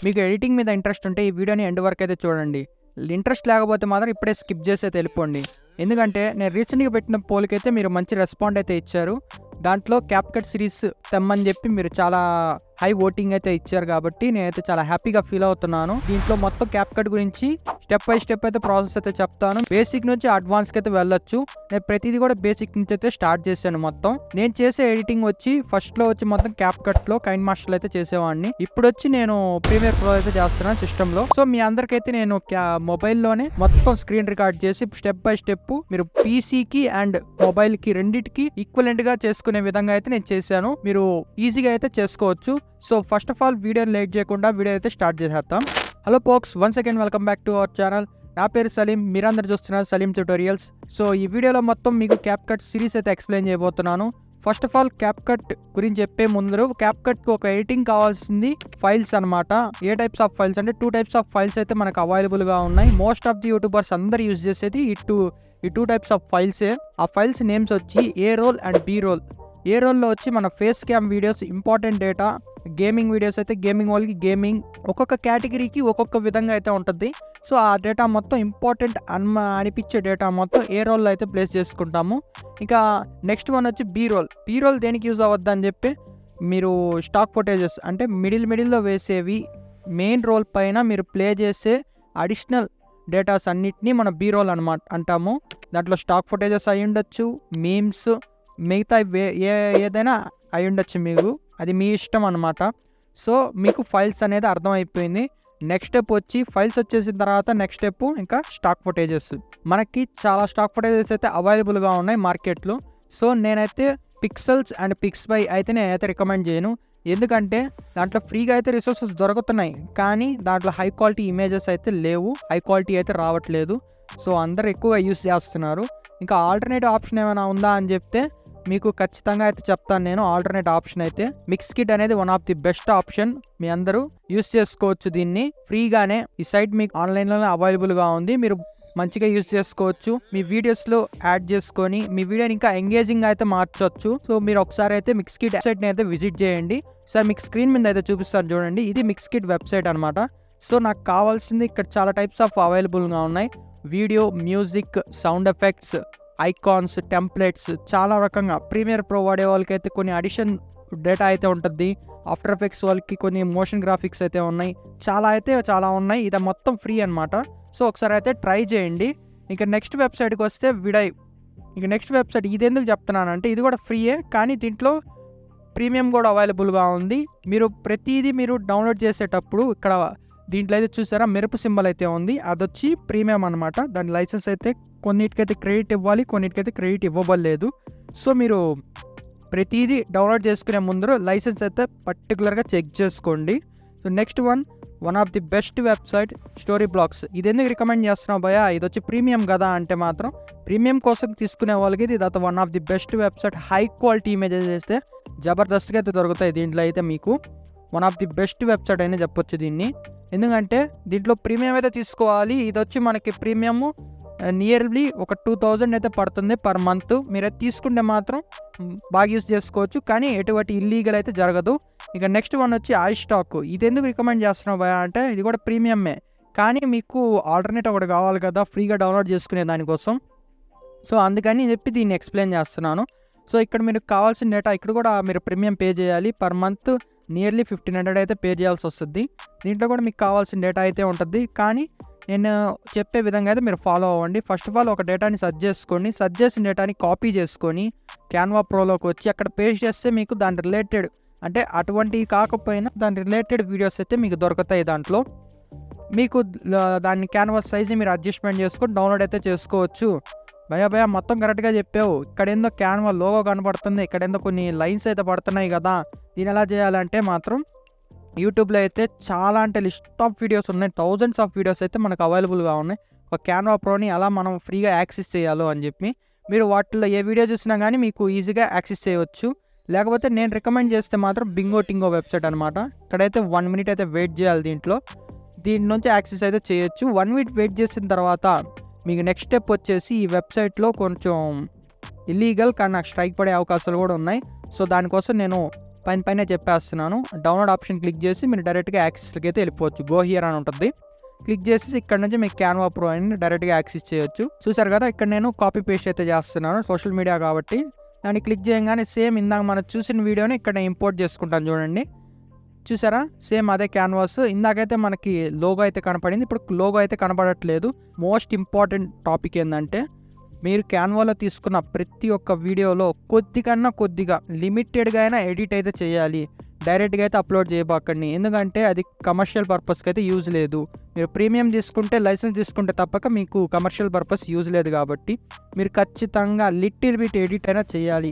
మీకు ఎడిటింగ్ మీద ఇంట్రెస్ట్ ఉంటే ఈ వీడియోని ఎండ్ వరకు అయితే చూడండి. ఇంట్రెస్ట్ లేకపోతే మాత్రం ఇప్పుడే స్కిప్ చేసి అయితే వెళ్ళిపోండి. ఎందుకంటే నేను రీసెంట్గా పెట్టిన పోల్కైతే మీరు మంచి రెస్పాండ్ అయితే ఇచ్చారు. దాంట్లో క్యాప్కట్ సిరీస్ తెమ్మని చెప్పి మీరు చాలా హై ఓటింగ్ అయితే ఇచ్చారు కాబట్టి నేనైతే చాలా హ్యాపీగా ఫీల్ అవుతున్నాను. దీంట్లో మొత్తం క్యాప్కట్ గురించి స్టెప్ బై స్టెప్ అయితే ప్రాసెస్ అయితే చెప్తాను. బేసిక్ నుంచి అడ్వాన్స్కి అయితే వెళ్ళొచ్చు. నేను ప్రతిదీ కూడా బేసిక్ నుంచి అయితే స్టార్ట్ చేశాను. మొత్తం నేను చేసే ఎడిటింగ్ వచ్చి ఫస్ట్లో వచ్చి మొత్తం క్యాప్కట్లో కైన్ మాస్టర్లో అయితే చేసేవాడిని. ఇప్పుడు వచ్చి నేను ప్రీమియర్ ప్రో అయితే చేస్తున్నాను సిస్టంలో. సో మీ అందరికైతే నేను మొబైల్లోనే మొత్తం స్క్రీన్ రికార్డ్ చేసి స్టెప్ బై స్టెప్ మీరు పీసీకి అండ్ మొబైల్కి రెండింటికి ఈక్వలెంట్ గా చేసుకునే విధంగా అయితే నేను చేశాను. మీరు ఈజీగా అయితే చేసుకోవచ్చు. సో ఫస్ట్ ఆఫ్ ఆల్ వీడియోని లేట్ చేయకుండా వీడియో అయితే స్టార్ట్ చేసేద్దాం. Hello folks, once again welcome back to our channel. నా పేరు సలీం, మీరందరూ చూస్తున్నారు సలీం ట్యూటోరియల్స్. సో ఈ వీడియోలో మొత్తం మీకు క్యాప్కట్ సిరీస్ అయితే ఎక్స్ప్లెయిన్ చేయబోతున్నాను. ఫస్ట్ ఆఫ్ ఆల్ క్యాప్కట్ గురించి చెప్పే ముందు క్యాప్కట్ ఒక ఎడిటింగ్ కావాల్సింది ఫైల్స్ అనమాట. ఏ టైప్స్ ఆఫ్ ఫైల్స్ అంటే 2 టైప్స్ ఆఫ్ ఫైల్స్ అయితే మనకు అవైలబుల్ గా ఉన్నాయి. మోస్ట్ ఆఫ్ ది యూట్యూబర్స్ అందరు యూజ్ చేసేది ఈ టూ టైప్స్ ఆఫ్ ఫైల్సే. ఆ ఫైల్స్ నేమ్స్ వచ్చి ఏ రోల్ అండ్ బి రోల్. ఏ రోల్లో వచ్చి మన face cam videos, important data, gaming videos అయితే గేమింగ్ వాళ్ళకి గేమింగ్, ఒక్కొక్క కేటగిరీకి ఒక్కొక్క విధంగా అయితే ఉంటుంది. సో ఆ డేటా మొత్తం ఇంపార్టెంట్ అనిపించే డేటా మొత్తం ఏ రోల్లో అయితే ప్లేస్ చేసుకుంటాము. ఇంకా నెక్స్ట్ వన్ వచ్చి బీ రోల్. బీ రోల్ దేనికి యూజ్ అవ్వద్దని చెప్పి మీరు స్టాక్ ఫుటేజెస్ అంటే మిడిల్లో వేసేవి, మెయిన్ రోల్ పైన మీరు ప్లే చేసే అడిషనల్ డేటాస్ అన్నిటినీ మనం బీ రోల్ అనమాట అంటాము. దాంట్లో స్టాక్ ఫుటేజెస్ అయి ఉండొచ్చు, మీమ్స్, మిగతా ఏదైనా అయి ఉండొచ్చు. మీకు అది మీ ఇష్టం అనమాట. సో మీకు ఫైల్స్ అనేది అర్థమైపోయింది. నెక్స్ట్ స్టెప్ వచ్చి ఫైల్స్ వచ్చేసిన తర్వాత నెక్స్ట్ స్టెప్ ఇంకా స్టాక్ ఫుటేజెస్. మనకి చాలా స్టాక్ ఫుటేజెస్ అయితే అవైలబుల్గా ఉన్నాయి మార్కెట్లో. సో నేనైతే పిక్సెల్స్ అండ్ పిక్స్బై అయితే నేనైతే రికమెండ్ చేయను. ఎందుకంటే దాంట్లో ఫ్రీగా అయితే రిసోర్సెస్ దొరుకుతున్నాయి, కానీ దాంట్లో హై క్వాలిటీ ఇమేజెస్ అయితే లేవు, హై క్వాలిటీ అయితే రావట్లేదు. సో అందరు ఎక్కువ యూస్ చేస్తున్నారు. ఇంకా ఆల్టర్నేటివ్ ఆప్షన్ ఏమైనా ఉందా అని చెప్తే మీకు ఖచ్చితంగా అయితే చెప్తాను నేను. ఆల్టర్నేట్ ఆప్షన్ అయితే మిక్స్కిట్ అనేది one of the best option. మీ అందరూ యూస్ చేసుకోవచ్చు దీన్ని ఫ్రీగానే. ఈ సైట్ మీకు ఆన్లైన్లోనే అవైలబుల్గా ఉంది. మీరు మంచిగా యూస్ చేసుకోవచ్చు. మీ వీడియోస్లో యాడ్ చేసుకొని మీ వీడియోని ఇంకా ఎంగేజింగ్ అయితే మార్చొచ్చు. సో మీరు ఒకసారి అయితే మిక్స్కిట్ వెబ్సైట్ని అయితే విజిట్ చేయండి. సార్ మీకు స్క్రీన్ మీద అయితే చూపిస్తాను చూడండి. ఇది మిక్స్కిట్ వెబ్సైట్ అనమాట. సో నాకు కావాల్సింది ఇక్కడ చాలా టైప్స్ ఆఫ్ అవైలబుల్గా ఉన్నాయి. Video, music, sound effects, icons, templates, చాలా రకంగా. ప్రీమియర్ ప్రో వాడే వాళ్ళకైతే కొన్ని అడిషన్ డేటా అయితే ఉంటుంది. ఆఫ్టర్ ఎఫెక్ట్స్ వాళ్ళకి కొన్ని మోషన్ గ్రాఫిక్స్ అయితే ఉన్నాయి. చాలా ఉన్నాయి. ఇది మొత్తం ఫ్రీ అనమాట. సో ఒకసారి అయితే ట్రై చేయండి. ఇంకా నెక్స్ట్ వెబ్సైట్కి వస్తే విడైవ్. ఇక నెక్స్ట్ వెబ్సైట్ ఇది ఎందుకు చెప్తున్నానంటే ఇది కూడా ఫ్రీయే, కానీ దీంట్లో ప్రీమియం కూడా అవైలబుల్గా ఉంది. మీరు ప్రతిదీ మీరు డౌన్లోడ్ చేసేటప్పుడు ఇక్కడ దీంట్లో అయితే చూసారా మెరుపు సింబల్ అయితే ఉంది, అదొచ్చి ప్రీమియం అనమాట. దాని లైసెన్స్ అయితే కొన్నిటికైతే క్రెడిట్ ఇవ్వాలి, కొన్నిటికైతే క్రెడిట్ ఇవ్వబడలేదు. సో మీరు ప్రతిదీ డౌన్లోడ్ చేసుకునే ముందు లైసెన్స్ అయితే పర్టికులర్గా చెక్ చేసుకోండి. So next one of the best website story blogs. ఇది ఎందుకు రికమెండ్ చేస్తున్నావు భయ, ఇది వచ్చి ప్రీమియం కదా అంటే మాత్రం ప్రీమియం కోసం తీసుకునే వాళ్ళకి ఇది one of the best website. High quality images చేస్తే జబర్దస్త్గా అయితే దొరుకుతాయి. దీంట్లో అయితే మీకు one of the best website అయినా చెప్పొచ్చు దీన్ని. ఎందుకంటే దీంట్లో ప్రీమియం అయితే తీసుకోవాలి. ఇది వచ్చి మనకి ప్రీమియము నియర్లీ ఒక 2000 అయితే పడుతుంది పర్ మంత్. మీరైతే తీసుకుంటే మాత్రం బాగా యూస్ చేసుకోవచ్చు, కానీ ఎటువంటి ఇల్లీగల్ అయితే జరగదు. ఇక నెక్స్ట్ వన్ వచ్చి ఐస్టాక్. ఇది ఎందుకు రికమెండ్ చేస్తున్నావు భయ అంటే ఇది కూడా ప్రీమియమే, కానీ మీకు ఆల్టర్నేట్ ఒకటి కావాలి కదా ఫ్రీగా డౌన్లోడ్ చేసుకునే దానికోసం. సో అందుకని చెప్పి దీన్ని ఎక్స్ప్లెయిన్ చేస్తున్నాను. సో ఇక్కడ మీరు కావాల్సిన డేటా ఇక్కడ కూడా మీరు ప్రీమియం పే చేయాలి. పర్ మంత్ నియర్లీ 1500 అయితే పే చేయాల్సి వస్తుంది. దీంట్లో కూడా మీకు కావాల్సిన డేటా అయితే ఉంటుంది, కానీ నేను చెప్పే విధంగా అయితే మీరు ఫాలో అవ్వండి. ఫస్ట్ ఆఫ్ ఆల్ ఒక డేటాని సెర్చ్ చేసుకోండి. సెర్చ్ చేసిన డేటాని కాపీ చేసుకొని క్యాన్వా ప్రోలోకి వచ్చి అక్కడ పేస్ట్ చేస్తే మీకు దాని రిలేటెడ్ అంటే అటువంటివి కాకపోయినా దాని రిలేటెడ్ వీడియోస్ అయితే మీకు దొరుకుతాయి. దాంట్లో మీకు దాన్ని క్యాన్వాస్ సైజ్ని మీరు అడ్జస్ట్మెంట్ చేసుకొని డౌన్లోడ్ అయితే చేసుకోవచ్చు. భయ మొత్తం కరెక్ట్గా చెప్పావు. ఇక్కడేందో క్యాన్వా లోగో కనబడుతుంది, ఇక్కడేందో కొన్ని లైన్స్ అయితే పడుతున్నాయి కదా. దీని ఎలా చేయాలంటే మాత్రం యూట్యూబ్లో అయితే చాలా అంటే లిస్ట్ ఆఫ్ వీడియోస్ ఉన్నాయి. థౌజండ్స్ ఆఫ్ వీడియోస్ అయితే మనకు అవైలబుల్గా ఉన్నాయి. ఒక క్యాన్వా ప్రోని అలా మనం ఫ్రీగా యాక్సెస్ చేయాలో అని చెప్పి మీరు వాటిలో ఏ వీడియో చూసినా కానీ మీకు ఈజీగా యాక్సెస్ చేయవచ్చు. లేకపోతే నేను రికమెండ్ చేస్తే మాత్రం బింగో టింగో వెబ్సైట్ అనమాట. ఇక్కడైతే 1 minute అయితే వెయిట్ చేయాలి. దీని నుంచి యాక్సెస్ అయితే చేయొచ్చు. 1 minute వెయిట్ చేసిన తర్వాత మీకు నెక్స్ట్ స్టెప్ వచ్చేసి ఈ వెబ్సైట్లో కొంచెం ఇల్లీగల్ కానీ నాకు స్ట్రైక్ పడే అవకాశాలు కూడా ఉన్నాయి. సో దానికోసం నేను పైన చెప్పేస్తున్నాను. డౌన్లోడ్ ఆప్షన్ క్లిక్ చేసి మీరు డైరెక్ట్గా యాక్సెస్కి అయితే వెళ్ళిపోవచ్చు. గో హియర్ అని ఉంటుంది. క్లిక్ చేసి ఇక్కడ నుంచి మీకు క్యాన్వా ప్రో అని డైరెక్ట్గా యాక్సెస్ చేయొచ్చు. చూసారు కదా, ఇక్కడ నేను కాపీ పేస్ట్ అయితే చేస్తున్నాను సోషల్ మీడియా కాబట్టి. దాన్ని క్లిక్ చేయగానే సేమ్ ఇందాక మనం చూసిన వీడియోని ఇక్కడ ఇంపోర్ట్ చేసుకుంటాను. చూడండి, చూసారా, సేమ్ అదే క్యాన్వాస్. ఇందాకైతే మనకి లోగో అయితే కనపడింది, ఇప్పుడు లోగో అయితే కనపడట్లేదు. మోస్ట్ ఇంపార్టెంట్ టాపిక్ ఏంటంటే, మీరు క్యాన్వాలో తీసుకున్న ప్రతి ఒక్క వీడియోలో కొద్దిగా లిమిటెడ్గా అయినా ఎడిట్ అయితే చేయాలి. డైరెక్ట్గా అయితే అప్లోడ్ చేయబాకండి, ఎందుకంటే అది కమర్షియల్ పర్పస్కి అయితే యూజ్ లేదు. మీరు ప్రీమియం తీసుకుంటే, లైసెన్స్ తీసుకుంటే తప్పక మీకు కమర్షియల్ పర్పస్ యూజ్ లేదు. కాబట్టి మీరు ఖచ్చితంగా లిటిల్ బిట్ ఎడిట్ అయినా చేయాలి.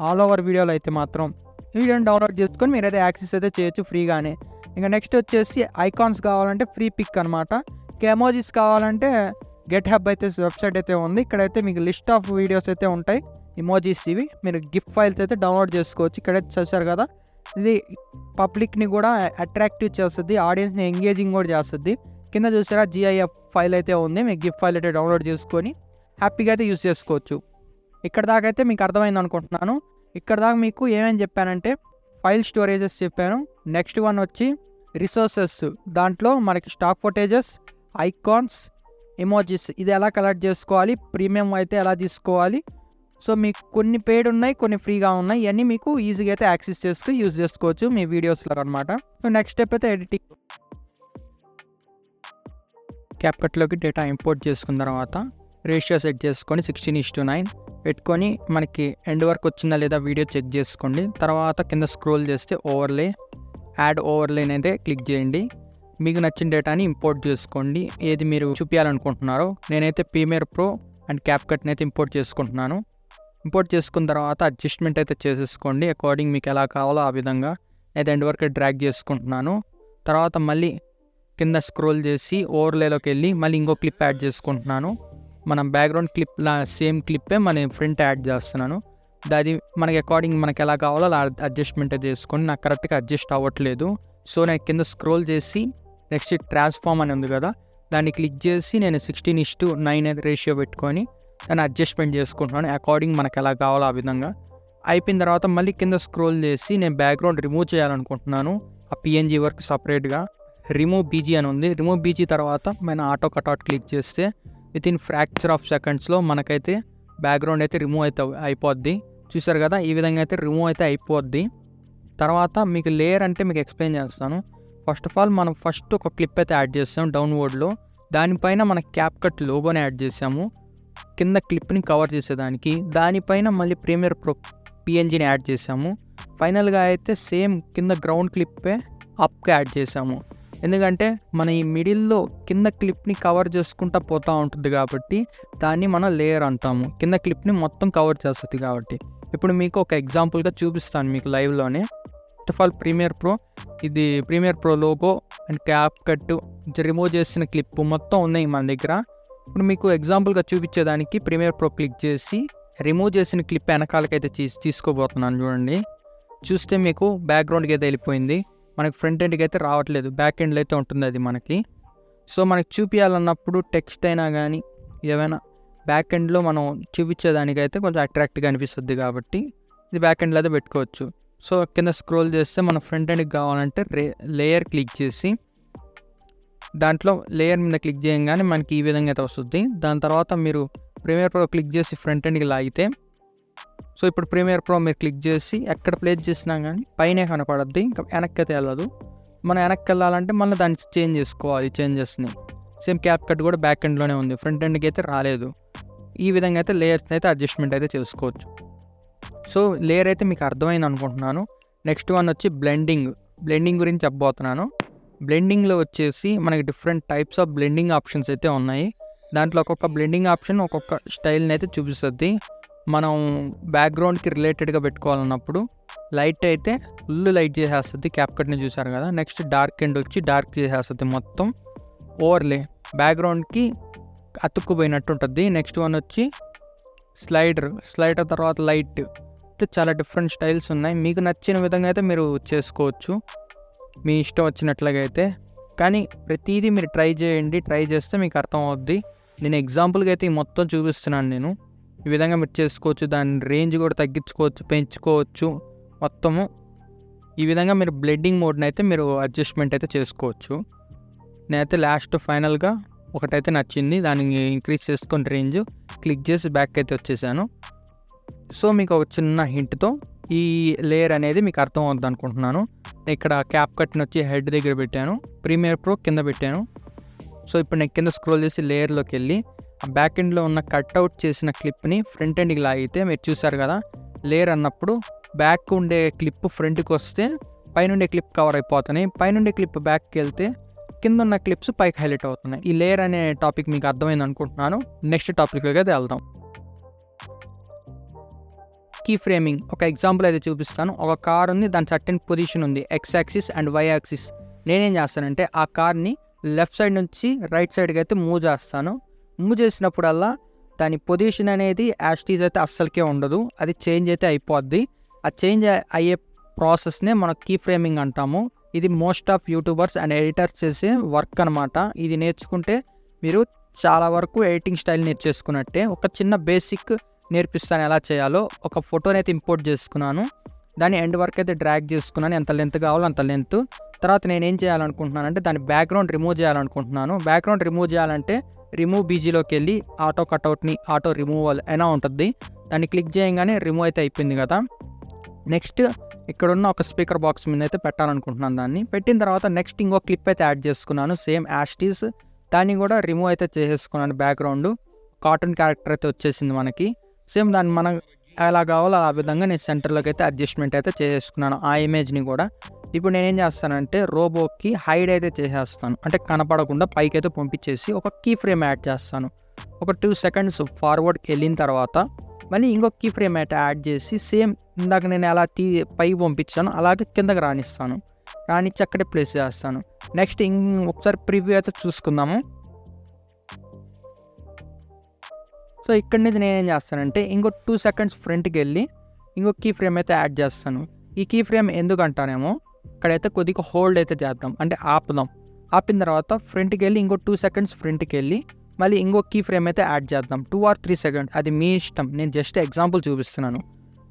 ఆల్ ఓవర్ వీడియోలో అయితే మాత్రం వీడియోని డౌన్లోడ్ చేసుకొని మీరైతే యాక్సెస్ అయితే చేయొచ్చు ఫ్రీగానే. ఇంకా నెక్స్ట్ వచ్చేసి ఐకాన్స్ కావాలంటే ఫ్రీ పిక్ అనమాట. ఎమోజీస్ కావాలంటే గెట్ హబ్ అయితే వెబ్సైట్ అయితే ఉంది. ఇక్కడైతే మీకు లిస్ట్ ఆఫ్ వీడియోస్ అయితే ఉంటాయి, ఎమోజీస్. ఇవి మీరు గిఫ్ట్ ఫైల్స్ అయితే డౌన్లోడ్ చేసుకోవచ్చు. ఇక్కడైతే చూసారు కదా, ఇది పబ్లిక్ని కూడా అట్రాక్టివ్ చేస్తుంది, ఆడియన్స్ని ఎంగేజింగ్ కూడా చేస్తుంది. కింద చూసారా GIF ఫైల్ అయితే ఉంది, మీకు గిఫ్ట్ ఫైల్ అయితే డౌన్లోడ్ చేసుకొని హ్యాపీగా అయితే యూస్ చేసుకోవచ్చు. ఇక్కడ దాకా అయితే మీకు అర్థమైంది అనుకుంటున్నాను. ఇక్కడ దాకా మీకు ఏమేమి చెప్పానంటే ఫైల్ స్టోరేజెస్ చెప్పాను. నెక్స్ట్ వన్ వచ్చి రిసోర్సెస్. దాంట్లో మనకి స్టాక్ ఫుటేజెస్, ఐకాన్స్, ఎమోజీస్ ఇది ఎలా కలెక్ట్ చేసుకోవాలి, ప్రీమియం అయితే ఎలా తీసుకోవాలి. సో మీకు కొన్ని పెయిడ్ ఉన్నాయి, కొన్ని ఫ్రీగా ఉన్నాయి. ఇవన్నీ మీకు ఈజీగా అయితే యాక్సెస్ చేసుకుని యూజ్ చేసుకోవచ్చు మీ వీడియోస్లో అనమాట. సో నెక్స్ట్ స్టెప్ అయితే ఎడిటింగ్. క్యాప్కట్లోకి డేటా ఇంపోర్ట్ చేసుకున్న తర్వాత రేషియో సెట్ చేసుకొని 16:9 పెట్టుకొని మనకి ఎండ్ వరకు వచ్చిందా లేదా వీడియో చెక్ చేసుకోండి. తర్వాత కింద స్క్రోల్ చేస్తే ఓవర్లే, యాడ్ ఓవర్లే అయితే క్లిక్ చేయండి. మీకు నచ్చిన డేటాని ఇంపోర్ట్ చేసుకోండి, ఏది మీరు చూపించాలనుకుంటున్నారో. నేనైతే ప్రీమియర్ ప్రో అండ్ క్యాప్కట్ని అయితే ఇంపోర్ట్ చేసుకుంటున్నాను. ఇంపోర్ట్ చేసుకున్న తర్వాత అడ్జస్ట్మెంట్ అయితే చేసేసుకోండి అకార్డింగ్ మీకు ఎలా కావాలో ఆ విధంగా. అయితే ఎండ్ వరకు డ్రాగ్ చేసుకుంటున్నాను. తర్వాత మళ్ళీ కింద స్క్రోల్ చేసి ఓవర్లేలోకి వెళ్ళి మళ్ళీ ఇంకో క్లిప్ యాడ్ చేసుకుంటున్నాను. మనం బ్యాక్గ్రౌండ్ క్లిప్ సేమ్ క్లిప్పే మన ఫ్రంట్ యాడ్ చేస్తున్నాను. అది మనకి అకార్డింగ్ మనకి ఎలా కావాలో అలా అడ్జస్ట్మెంట్ అయితే చేసుకొని. నాకు కరెక్ట్గా అడ్జస్ట్ అవ్వట్లేదు. సో నేను కింద స్క్రోల్ చేసి నెక్స్ట్ ట్రాన్స్ఫార్మ్ అని ఉంది కదా, దాన్ని క్లిక్ చేసి నేను 16:9 రేషియో పెట్టుకొని దాన్ని అడ్జస్ట్మెంట్ చేసుకుంటున్నాను అకార్డింగ్ మనకు ఎలా కావాలో ఆ విధంగా. అయిపోయిన తర్వాత మళ్ళీ కింద స్క్రోల్ చేసి నేను బ్యాక్గ్రౌండ్ రిమూవ్ చేయాలనుకుంటున్నాను. ఆ PNG వర్క్ సపరేట్గా రిమూవ్ BG అని ఉంది. రిమూవ్ BG తర్వాత మన ఆటో కట్అవుట్ క్లిక్ చేస్తే వితిన్ ఫ్రాక్చర్ ఆఫ్ సెకండ్స్లో మనకైతే బ్యాక్గ్రౌండ్ అయితే రిమూవ్ అయితే అయిపోద్ది. చూసారు కదా, ఈ విధంగా అయితే రిమూవ్ అయితే అయిపోద్ది. తర్వాత మీకు లేయర్ అంటే మీకు ఎక్స్ప్లెయిన్ చేస్తాను. ఫస్ట్ ఆఫ్ ఆల్ మనం ఫస్ట్ ఒక క్లిప్ అయితే యాడ్ చేసాం డౌన్వర్డ్లో. దానిపైన మన క్యాప్కట్ లోగోని యాడ్ చేసాము కింద క్లిప్ని కవర్ చేసేదానికి. దానిపైన మళ్ళీ ప్రీమియర్ ప్రో PNGని యాడ్ చేసాము. ఫైనల్గా అయితే సేమ్ కింద గ్రౌండ్ క్లిప్పే అప్కి యాడ్ చేసాము. ఎందుకంటే మన ఈ మిడిల్లో కింద క్లిప్ని కవర్ చేసుకుంటూ పోతూ ఉంటుంది కాబట్టి దాన్ని మనం లేయర్ అంటాము. కింద క్లిప్ని మొత్తం కవర్ చేస్తుంది కాబట్టి. ఇప్పుడు మీకు ఒక ఎగ్జాంపుల్గా చూపిస్తాను మీకు లైవ్లోనే. First of all Premiere Pro, ఇది Premiere Pro logo and CapCut remove చేసిన క్లిప్ మొత్తం ఉన్నాయి మన దగ్గర. ఇప్పుడు మీకు ఎగ్జాంపుల్గా చూపించేదానికి ప్రీమియర్ ప్రో క్లిక్ చేసి రిమూవ్ చేసిన క్లిప్ వెనకాలకైతే తీసుకోబోతున్నాను. చూడండి, చూస్తే మీకు బ్యాక్గ్రౌండ్కి అయితే వెళ్ళిపోయింది. మనకి ఫ్రంట్ ఎండ్కి అయితే రావట్లేదు, బ్యాక్ ఎండ్లో అయితే ఉంటుంది అది మనకి. సో మనకి చూపించాలన్నప్పుడు టెక్స్ట్ అయినా కానీ ఏమైనా బ్యాక్ ఎండ్లో మనం చూపించేదానికైతే కొంచెం అట్రాక్ట్గా అనిపిస్తుంది కాబట్టి ఇది బ్యాక్ ఎండ్లో అయితే పెట్టుకోవచ్చు. సో కింద స్క్రోల్ చేస్తే మన ఫ్రంట్ ఎండ్కి కావాలంటే లేయర్ క్లిక్ చేసి దాంట్లో లేయర్ మీద క్లిక్ చేయగానే మనకి ఈ విధంగా అయితే వస్తుంది. దాని తర్వాత మీరు ప్రీమియర్ ప్రో క్లిక్ చేసి ఫ్రంట్ ఎండ్కి లాగితే, సో ఇప్పుడు ప్రీమియర్ ప్రో మీరు క్లిక్ చేసి ఎక్కడ ప్లేస్ చేసినా కానీ పైనే కనపడద్ది, ఇంకా వెనక్కి అయితే వెళ్ళదు. మనం వెనక్కి వెళ్ళాలంటే మళ్ళీ దాన్ని చేంజ్ చేసుకోవాలి చేంజెస్ని. సేమ్ క్యాప్కట్ కూడా బ్యాక్ ఎండ్లోనే ఉంది, ఫ్రంట్ ఎండ్కి అయితే రాలేదు. ఈ విధంగా అయితే లేయర్స్ని అయితే అడ్జస్ట్మెంట్ అయితే చేసుకోవచ్చు. సో లేయర్ అయితే మీకు అర్థమైంది అనుకుంటున్నాను. నెక్స్ట్ వన్ వచ్చి బ్లెండింగ్ గురించి చెప్పబోతున్నాను. బ్లెండింగ్లో వచ్చేసి మనకి different types of blending options అయితే ఉన్నాయి. దాంట్లో ఒక్కొక్క బ్లెండింగ్ ఆప్షన్ ఒక్కొక్క స్టైల్ని అయితే చూపిస్తుంది. మనం బ్యాక్గ్రౌండ్కి రిలేటెడ్గా పెట్టుకోవాలన్నప్పుడు లైట్ అయితే ఫుల్ లైట్ చేసేస్తుంది, క్యాప్కట్ని చూసారు కదా. నెక్స్ట్ డార్క్ ఎండ్ వచ్చి డార్క్ చేసేస్తుంది మొత్తం. ఓవర్లే బ్యాక్గ్రౌండ్కి అతుక్కుపోయినట్టు ఉంటుంది. నెక్స్ట్ వన్ వచ్చి స్లైడర్ తర్వాత లైట్. చాలా డిఫరెంట్ స్టైల్స్ ఉన్నాయి, మీకు నచ్చిన విధంగా అయితే మీరు చేసుకోవచ్చు మీ ఇష్టం వచ్చినట్లుగా అయితే. కానీ ప్రతిదీ మీరు ట్రై చేయండి, ట్రై చేస్తే మీకు అర్థం అవుద్ది. నేను ఎగ్జాంపుల్గా అయితే ఈ మొత్తం చూపిస్తున్నాను. నేను ఈ విధంగా మీరు చేసుకోవచ్చు. దాని రేంజ్ కూడా తగ్గించుకోవచ్చు, పెంచుకోవచ్చు మొత్తము. ఈ విధంగా మీరు బ్లెండింగ్ మోడ్ని అయితే మీరు అడ్జస్ట్మెంట్ అయితే చేసుకోవచ్చు. నేనైతే లాస్ట్ ఫైనల్గా ఒకటైతే నచ్చింది, దాన్ని ఇంక్రీజ్ చేసుకొని రేంజ్ క్లిక్ చేసి బ్యాక్ అయితే వచ్చేసాను. సో మీకు ఒక చిన్న హింట్తో ఈ లేయర్ అనేది మీకు అర్థం అవుతుంది అనుకుంటున్నాను. ఇక్కడ క్యాప్ కట్ని వచ్చి హెడ్ దగ్గర పెట్టాను, ప్రీమియర్ ప్రో కింద పెట్టాను. సో ఇప్పుడు నేను కింద స్క్రోల్ చేసి లేయర్లోకి వెళ్ళి ఆ బ్యాక్ ఎండ్లో ఉన్న కట్అవుట్ చేసిన క్లిప్ని ఫ్రంట్ ఎండ్కి లాగితే మీరు చూసారు కదా, లేయర్ అన్నప్పుడు బ్యాక్ ఉండే క్లిప్ ఫ్రంట్కి వస్తే పైనుండే క్లిప్ కవర్ అయిపోతున్నాయి, పైనుండే క్లిప్ బ్యాక్కి వెళ్తే కింద ఉన్న క్లిప్స్ పైకి హైలైట్ అవుతున్నాయి. ఈ లేయర్ అనే టాపిక్ మీకు అర్థమైంది అనుకుంటున్నాను. నెక్స్ట్ టాపిక్లోకి అయితే వెళ్దాం. కీ ఫ్రేమింగ్ ఒక ఎగ్జాంపుల్ అయితే చూపిస్తాను. ఒక కార్ ఉంది, దాని సర్టెన్ పొజిషన్ ఉంది, X axis and Y axis. నేనేం చేస్తానంటే ఆ కార్ని లెఫ్ట్ సైడ్ నుంచి రైట్ సైడ్కి అయితే మూవ్ చేస్తాను. మూవ్ చేసినప్పుడల్లా దాని పొజిషన్ అనేది యాస్టీజ్ అయితే అస్సలకే ఉండదు, అది చేంజ్ అయితే అయిపోద్ది. ఆ చేంజ్ అయ్యే ప్రాసెస్నే మనం కీ ఫ్రేమింగ్ అంటాము. ఇది most of YouTubers and editors చేసే వర్క్ అనమాట. ఇది నేర్చుకుంటే మీరు చాలా వరకు ఎడిటింగ్ స్టైల్ నేర్చేసుకున్నట్టే. ఒక చిన్న బేసిక్ నేర్పిస్తాను ఎలా చేయాలో. ఒక ఫోటోని అయితే ఇంపోర్ట్ చేసుకున్నాను, దాన్ని ఎండ్ వరకు అయితే డ్రాగ్ చేసుకున్నాను, ఎంత లెంత్ కావాలో అంత లెంత్. తర్వాత నేను ఏం చేయాలనుకుంటున్నాను అంటే దాని బ్యాక్గ్రౌండ్ రిమూవ్ చేయాలనుకుంటున్నాను. బ్యాక్గ్రౌండ్ రిమూవ్ చేయాలంటే రిమూవ్ బీజీలోకి వెళ్ళి ఆటో కట్అవుట్ని ఆటో రిమూవల్ అయినా ఉంటుంది, దాన్ని క్లిక్ చేయగానే రిమూవ్ అయితే అయిపోయింది కదా. నెక్స్ట్ ఇక్కడున్న ఒక స్పీకర్ బాక్స్ మీద అయితే పెట్టాలనుకుంటున్నాను. దాన్ని పెట్టిన తర్వాత నెక్స్ట్ ఇంకో క్లిప్ అయితే యాడ్ చేసుకున్నాను, సేమ్ యాస్టీస్. దాన్ని కూడా రిమూవ్ అయితే చేసేసుకున్నాను. బ్యాక్గ్రౌండ్ కార్టూన్ క్యారెక్టర్ అయితే వచ్చేసింది మనకి. సేమ్ దాన్ని మనం ఎలా కావాలో ఆ విధంగా నేను సెంటర్లోకి అయితే అడ్జస్ట్మెంట్ అయితే చేసేసుకున్నాను ఆ ఇమేజ్ని కూడా. ఇప్పుడు నేనేం చేస్తానంటే రోబోకి హైడ్ అయితే చేసేస్తాను, అంటే కనపడకుండా పైకి అయితే పంపించేసి ఒక కీ ఫ్రేమ్ యాడ్ చేస్తాను. ఒక 2 seconds ఫార్వర్డ్కి వెళ్ళిన తర్వాత మళ్ళీ ఇంకొక కీ ఫ్రేమ్ అయితే యాడ్ చేసి సేమ్ ఇందాక నేను ఎలా పైకి పంపించాను అలాగే కిందకి రాణిస్తాను. రానిచ్చి అక్కడే ప్లేస్ చేస్తాను. నెక్స్ట్ ఒకసారి ప్రివ్యూ అయితే చూసుకుందాము. సో ఇక్కడ నుంచి నేనేం చేస్తానంటే ఇంకో 2 seconds ఫ్రంట్కి వెళ్ళి ఇంకో కీ ఫ్రేమ్ అయితే యాడ్ చేస్తాను. ఈ కీ ఫ్రేమ్ ఎందుకంటానేమో ఇక్కడైతే కొద్దిగా హోల్డ్ అయితే చేద్దాం, అంటే ఆపుదాం. ఆపిన తర్వాత ఫ్రంట్కి వెళ్ళి ఇంకో 2 seconds ఫ్రంట్కి వెళ్ళి మళ్ళీ ఇంకో కీ ఫ్రేమ్ అయితే యాడ్ చేద్దాం. 2 or 3 seconds అది మీ ఇష్టం, నేను జస్ట్ ఎగ్జాంపుల్ చూపిస్తున్నాను.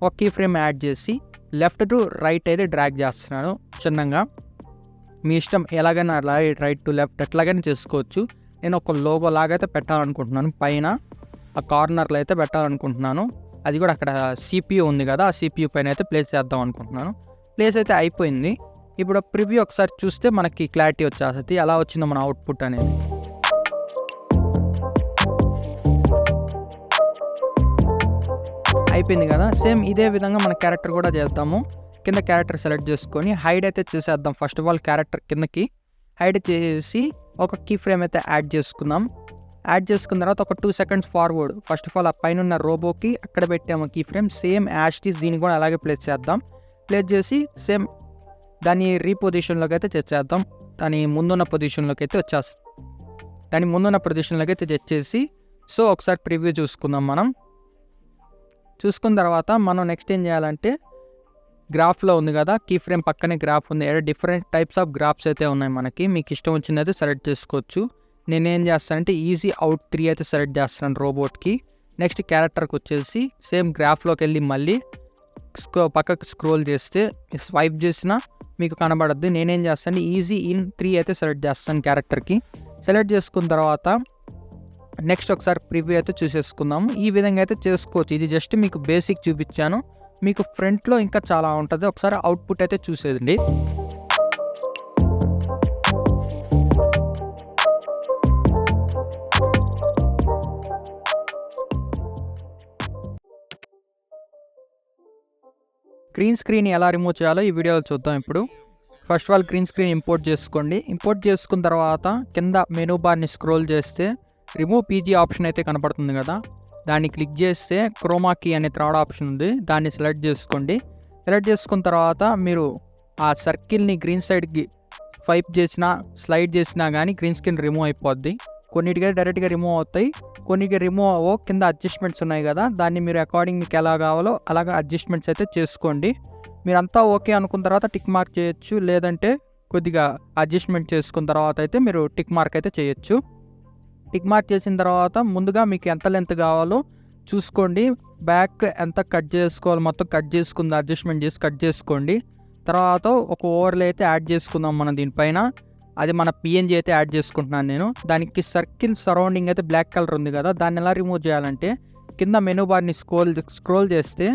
ఒక కీ ఫ్రేమ్ యాడ్ చేసి లెఫ్ట్ టు రైట్ అయితే డ్రాగ్ చేస్తున్నాను చిన్నగా. మీ ఇష్టం ఎలాగైనా రైట్ టు లెఫ్ట్ ఎట్లాగైనా చేసుకోవచ్చు. నేను ఒక లోగో లాగా అయితే పెట్టాలనుకుంటున్నాను, పైన ఆ కార్నర్లో అయితే పెట్టాలనుకుంటున్నాను. అది కూడా అక్కడ CPU ఉంది కదా, ఆ CPU పైన అయితే ప్లేస్ చేద్దాం అనుకుంటున్నాను. ప్లేస్ అయితే అయిపోయింది. ఇప్పుడు ప్రివ్యూ ఒకసారి చూస్తే మనకి క్లారిటీ వచ్చేస్తుంది ఎలా వచ్చిందో మన అవుట్పుట్ అనేది. అయిపోయింది కదా. సేమ్ ఇదే విధంగా మన క్యారెక్టర్ కూడా చేద్దాము. కింద క్యారెక్టర్ సెలెక్ట్ చేసుకొని హైడ్ అయితే చేసేద్దాం. ఫస్ట్ ఆఫ్ ఆల్ క్యారెక్టర్ కిందకి హైడ్ చేసి ఒక కీ ఫ్రేమ్ అయితే యాడ్ చేసుకుందాం. యాడ్ చేసుకున్న తర్వాత ఒక 2 seconds forward first of all ఆ పైన ఉన్న రోబోకి అక్కడ పెట్టాము కీ ఫ్రేమ్, సేమ్ యాస్టీస్ దీన్ని కూడా అలాగే ప్లేస్ చేద్దాం. ప్లేస్ చేసి సేమ్ దాన్ని రీపొజిషన్లోకి అయితే తెచ్చేద్దాం. దాని ముందున్న పొజిషన్లోకి అయితే తెచ్చేసి సో ఒకసారి ప్రివ్యూ చూసుకుందాం. మనం చూసుకున్న తర్వాత మనం నెక్స్ట్ ఏం చేయాలంటే గ్రాఫ్లో ఉంది కదా కీ ఫ్రేమ్ పక్కనే గ్రాఫ్ ఉంది, డిఫరెంట్ టైప్స్ ఆఫ్ గ్రాఫ్స్ అయితే ఉన్నాయి మనకి. మీకు ఇష్టం వచ్చింది అయితే సెలెక్ట్ చేసుకోవచ్చు. నేనేం చేస్తానంటే ఈజీ అవుట్ 3 అయితే సెలెక్ట్ చేస్తాను రోబోట్కి. నెక్స్ట్ క్యారెక్టర్కి వచ్చేసి సేమ్ గ్రాఫ్లోకి వెళ్ళి మళ్ళీ పక్కకు స్క్రోల్ చేస్తే స్వైప్ చేసినా మీకు కనబడద్ది. నేనేం చేస్తాను ఈజీ ఇన్ 3 అయితే సెలెక్ట్ చేస్తాను క్యారెక్టర్కి. సెలెక్ట్ చేసుకున్న తర్వాత నెక్స్ట్ ఒకసారి ప్రివ్యూ అయితే చూసేసుకుందాము. ఈ విధంగా అయితే చేసుకోవచ్చు. ఇది జస్ట్ మీకు బేసిక్ చూపించాను, మీకు ఫ్రంట్లో ఇంకా చాలా ఉంటుంది. ఒకసారి అవుట్పుట్ అయితే చూసేదండి. గ్రీన్ స్క్రీన్ ఎలా రిమూవ్ చేయాలో ఈ వీడియోలో చూద్దాం. ఇప్పుడు first of all green screen import చేసుకోండి. ఇంపోర్ట్ చేసుకున్న తర్వాత కింద మెనూ బార్ని స్క్రోల్ చేస్తే రిమూవ్ పీజీ ఆప్షన్ అయితే కనపడుతుంది కదా, దాన్ని క్లిక్ చేస్తే క్రోమా కీ అనే థర్డ్ ఆప్షన్ ఉంది, దాన్ని సెలెక్ట్ చేసుకోండి. సెలెక్ట్ చేసుకున్న తర్వాత మీరు ఆ సర్కిల్ని గ్రీన్ సైడ్కి స్వైప్ చేసినా స్లైడ్ చేసినా కానీ గ్రీన్ స్క్రీన్ రిమూవ్ అయిపోద్ది. కొన్నిటిగా డైరెక్ట్గా రిమూవ్ అవుతాయి, కొన్నిటికి రిమూవ్ అవ్వవు. కింద అడ్జస్ట్మెంట్స్ ఉన్నాయి కదా, దాన్ని మీరు అకార్డింగ్ మీకు ఎలా కావాలో అలాగా అడ్జస్ట్మెంట్స్ అయితే చేసుకోండి. మీరంతా ఓకే అనుకున్న తర్వాత టిక్ మార్క్ చేయొచ్చు, లేదంటే కొద్దిగా అడ్జస్ట్మెంట్ చేసుకున్న తర్వాత అయితే మీరు టిక్ మార్క్ అయితే చేయొచ్చు. టిక్ మార్క్ చేసిన తర్వాత ముందుగా మీకు ఎంత లెంత్ కావాలో చూసుకోండి, బ్యాక్ ఎంత కట్ చేసుకోవాలి మొత్తం కట్ చేసుకుంది అడ్జస్ట్మెంట్ చేసి కట్ చేసుకోండి. తర్వాత ఒక ఓవర్లే అయితే యాడ్ చేసుకుందాం మనం దీనిపైన. అది మన పిఎన్జీ అయితే యాడ్ చేసుకుంటున్నాను నేను. దానికి సర్కిల్ సరౌండింగ్ అయితే బ్లాక్ కలర్ ఉంది కదా, దాన్ని ఎలా రిమూవ్ చేయాలంటే కింద మెనూ బార్ని స్క్రోల్ చేస్తే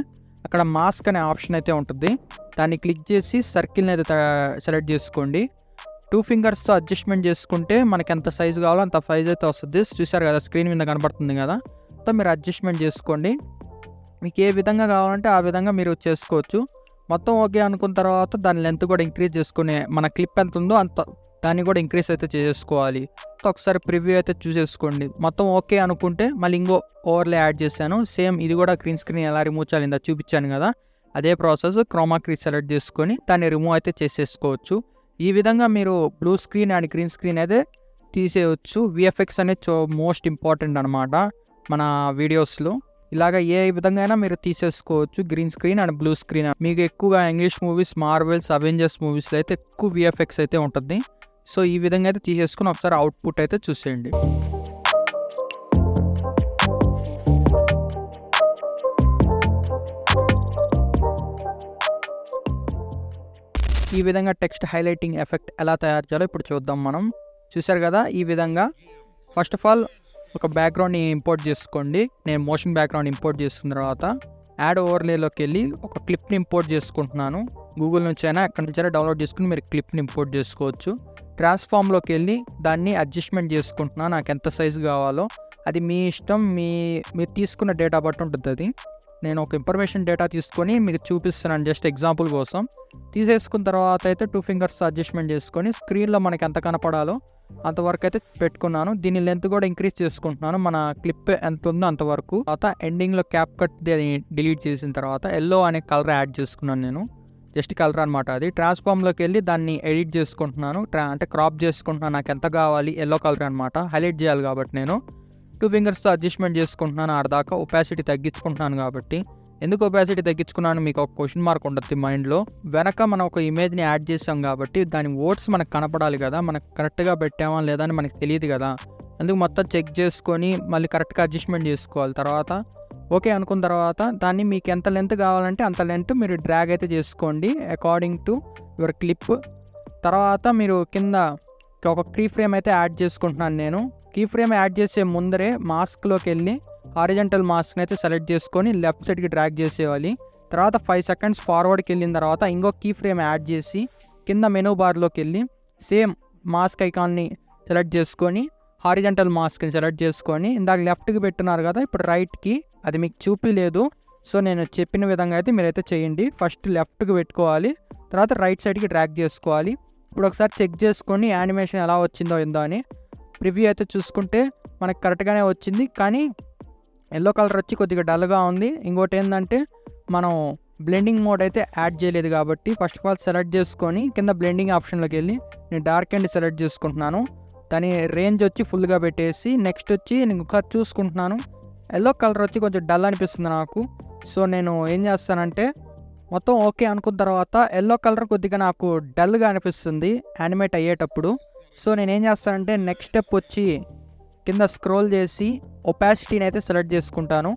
అక్కడ మాస్క్ అనే ఆప్షన్ అయితే ఉంటుంది. దాన్ని క్లిక్ చేసి సర్కిల్ని అయితే సెలెక్ట్ చేసుకోండి. 2 ఫింగర్స్తో అడ్జస్ట్మెంట్ చేసుకుంటే మనకి ఎంత సైజు కావాలో అంత సైజ్ అయితే వస్తుంది. చూసారు కదా, స్క్రీన్ మీద కనబడుతుంది కదా. సో మీరు అడ్జస్ట్మెంట్ చేసుకోండి. మీకు ఏ విధంగా కావాలంటే ఆ విధంగా మీరు చేసుకోవచ్చు. మొత్తం ఓకే అనుకున్న తర్వాత దాని లెంత్ కూడా ఇంక్రీజ్ చేసుకునే, మన క్లిప్ ఎంత ఉందో అంత దాన్ని కూడా ఇంక్రీజ్ అయితే చేసుకోవాలి. సో ఒకసారి ప్రివ్యూ అయితే చూసేసుకోండి. మొత్తం ఓకే అనుకుంటే మళ్ళీ ఇంకో ఓవర్లే యాడ్ చేశాను. సేమ్ ఇది కూడా గ్రీన్ స్క్రీన్ ఎలా రిమూవ్ చేయాలి ఇందా చూపించాను కదా, అదే ప్రాసెస్. క్రోమా కీ సెలెక్ట్ చేసుకొని దాన్ని రిమూవ్ అయితే చేసేసుకోవచ్చు. ఈ విధంగా మీరు blue screen and green screen అయితే తీసేయచ్చు. విఎఫ్ఎక్స్ అనేది మోస్ట్ ఇంపార్టెంట్ అనమాట మన వీడియోస్లో. ఇలాగ ఏ విధంగా అయినా మీరు తీసేసుకోవచ్చు, green screen and blue screen. మీకు ఎక్కువగా ఇంగ్లీష్ మూవీస్, మార్వెల్స్, అవెంజర్స్ మూవీస్లో అయితే ఎక్కువ విఎఫ్ఎక్స్ అయితే ఉంటుంది. సో ఈ విధంగా అయితే తీసేసుకుని ఒకసారి అవుట్పుట్ అయితే చూసేయండి. ఈ విధంగా టెక్స్ట్ హైలైటింగ్ ఎఫెక్ట్ ఎలా తయారు చేయాలో ఇప్పుడు చూద్దాం మనం. చూసారు కదా, ఈ విధంగా ఫస్ట్ ఆఫ్ ఆల్ ఒక బ్యాక్గ్రౌండ్ని ఇంపోర్ట్ చేసుకోండి. నేను మోషన్ బ్యాక్గ్రౌండ్ ఇంపోర్ట్ చేసుకున్న తర్వాత యాడ్ ఓవర్లేలోకి వెళ్ళి ఒక క్లిప్ని ఇంపోర్ట్ చేసుకుంటున్నాను. గూగుల్ నుంచి అయినా ఎక్కడి నుంచైనా డౌన్లోడ్ చేసుకుని మీరు క్లిప్ని ఇంపోర్ట్ చేసుకోవచ్చు. ట్రాన్స్ఫామ్లోకి వెళ్ళి దాన్ని అడ్జస్ట్మెంట్ చేసుకుంటున్నాను. నాకు ఎంత సైజు కావాలో అది మీ ఇష్టం, మీరు తీసుకున్న డేటా బట్టి ఉంటుంది. అది నేను ఒక ఇన్ఫర్మేషన్ డేటా తీసుకొని మీకు చూపిస్తున్నాను జస్ట్ ఎగ్జాంపుల్ కోసం. తీసేసుకున్న తర్వాత అయితే 2 ఫింగర్స్తో అడ్జస్ట్మెంట్ చేసుకొని స్క్రీన్లో మనకి ఎంత కనపడాలో అంతవరకు అయితే పెట్టుకున్నాను. దీని లెంత్ కూడా ఇంక్రీజ్ చేసుకుంటున్నాను, మన క్లిప్ ఎంత ఉందో అంతవరకు. తర్వాత ఎండింగ్లో క్యాప్ కట్ డిలీట్ చేసిన తర్వాత ఎల్లో అనే కలర్ యాడ్ చేసుకున్నాను నేను. జస్ట్ కలర్ అనమాట అది. ట్రాన్స్ఫామ్లోకి వెళ్ళి దాన్ని ఎడిట్ చేసుకుంటున్నాను, అంటే క్రాప్ చేసుకుంటున్నాను. నాకు ఎంత కావాలి, ఎల్లో కలర్ అనమాట, హైలైట్ చేయాలి కాబట్టి నేను 2 ఫింగర్స్తో అడ్జస్ట్మెంట్ చేసుకుంటున్నాను. ఆడదాకా ఒపాసిటీ తగ్గించుకుంటున్నాను. కాబట్టి ఎందుకు ఒపాసిటీ తగ్గించుకున్నాను మీకు ఒక క్వశ్చన్ మార్క్ ఉంటుంది మైండ్లో. వెనక మనం ఒక ఇమేజ్ని యాడ్ చేసాం కాబట్టి దాని వర్డ్స్ మనకు కనపడాలి కదా, మనకు కరెక్ట్గా పెట్టామా లేదా అని మనకు తెలియదు కదా. అందుకు మొత్తం చెక్ చేసుకొని మళ్ళీ కరెక్ట్గా అడ్జస్ట్మెంట్ చేసుకోవాలి. తర్వాత ఓకే అనుకున్న తర్వాత దాన్ని మీకు ఎంత లెంత్ కావాలంటే అంత లెంత్ మీరు డ్రాగ్ అయితే చేసుకోండి అకార్డింగ్ టు యువర్ క్లిప్. తర్వాత మీరు కింద ఒక కీ ఫ్రేమ్ అయితే యాడ్ చేసుకుంటున్నాను నేను. కీ ఫ్రేమ్ యాడ్ చేసే ముందరే మాస్క్లోకి వెళ్ళి హారిజంటల్ మాస్క్ని అయితే సెలెక్ట్ చేసుకొని లెఫ్ట్ సైడ్కి డ్రాగ్ చేసేవాలి. తర్వాత 5 సెకండ్స్ ఫార్వర్డ్కి వెళ్ళిన తర్వాత ఇంకో కీ ఫ్రేమ్ యాడ్ చేసి కింద మెనూ బార్లోకి వెళ్ళి సేమ్ మాస్క్ ఐకాన్ని సెలెక్ట్ చేసుకొని హారిజంటల్ మాస్క్ని సెలెక్ట్ చేసుకొని ఇందాక లెఫ్ట్కి పెట్టున్నారు కదా, ఇప్పుడు రైట్కి. అది మీకు చూపిలేదు, సో నేను చెప్పిన విధంగా అయితే మీరైతే చేయండి. ఫస్ట్ లెఫ్ట్కి పెట్టుకోవాలి, తర్వాత రైట్ సైడ్కి డ్రాగ్ చేసుకోవాలి. ఇప్పుడు ఒకసారి చెక్ చేసుకొని యానిమేషన్ ఎలా వచ్చిందో ఏందో అని ప్రివ్యూ అయితే చూసుకుంటే మనకు కరెక్ట్గానే వచ్చింది. కానీ ఎల్లో కలర్ వచ్చి కొద్దిగా డల్గా ఉంది. ఇంకోటి ఏంటంటే మనం బ్లెండింగ్ మోడ్ అయితే యాడ్ చేయలేదు కాబట్టి ఫస్ట్ ఆఫ్ ఆల్ సెలెక్ట్ చేసుకొని కింద బ్లెండింగ్ ఆప్షన్లోకి వెళ్ళి నేను డార్క్ అండ్ సెలెక్ట్ చేసుకుంటున్నాను. దాని రేంజ్ వచ్చి ఫుల్గా పెట్టేసి నెక్స్ట్ వచ్చి నేను ఒకసారి చూసుకుంటున్నాను. ఎల్లో కలర్ వచ్చి కొంచెం డల్ అనిపిస్తుంది నాకు. సో నేను ఏం చేస్తానంటే మొత్తం ఓకే అనుకున్న తర్వాత ఎల్లో కలర్ కొద్దిగా నాకు డల్గా అనిపిస్తుంది యానిమేట్ అయ్యేటప్పుడు. సో నేను ఏం చేస్తానంటే నెక్స్ట్ స్టెప్ వచ్చి కింద స్క్రోల్ చేసి ఒపాసిటీని అయితే సెలెక్ట్ చేసుకుంటాను.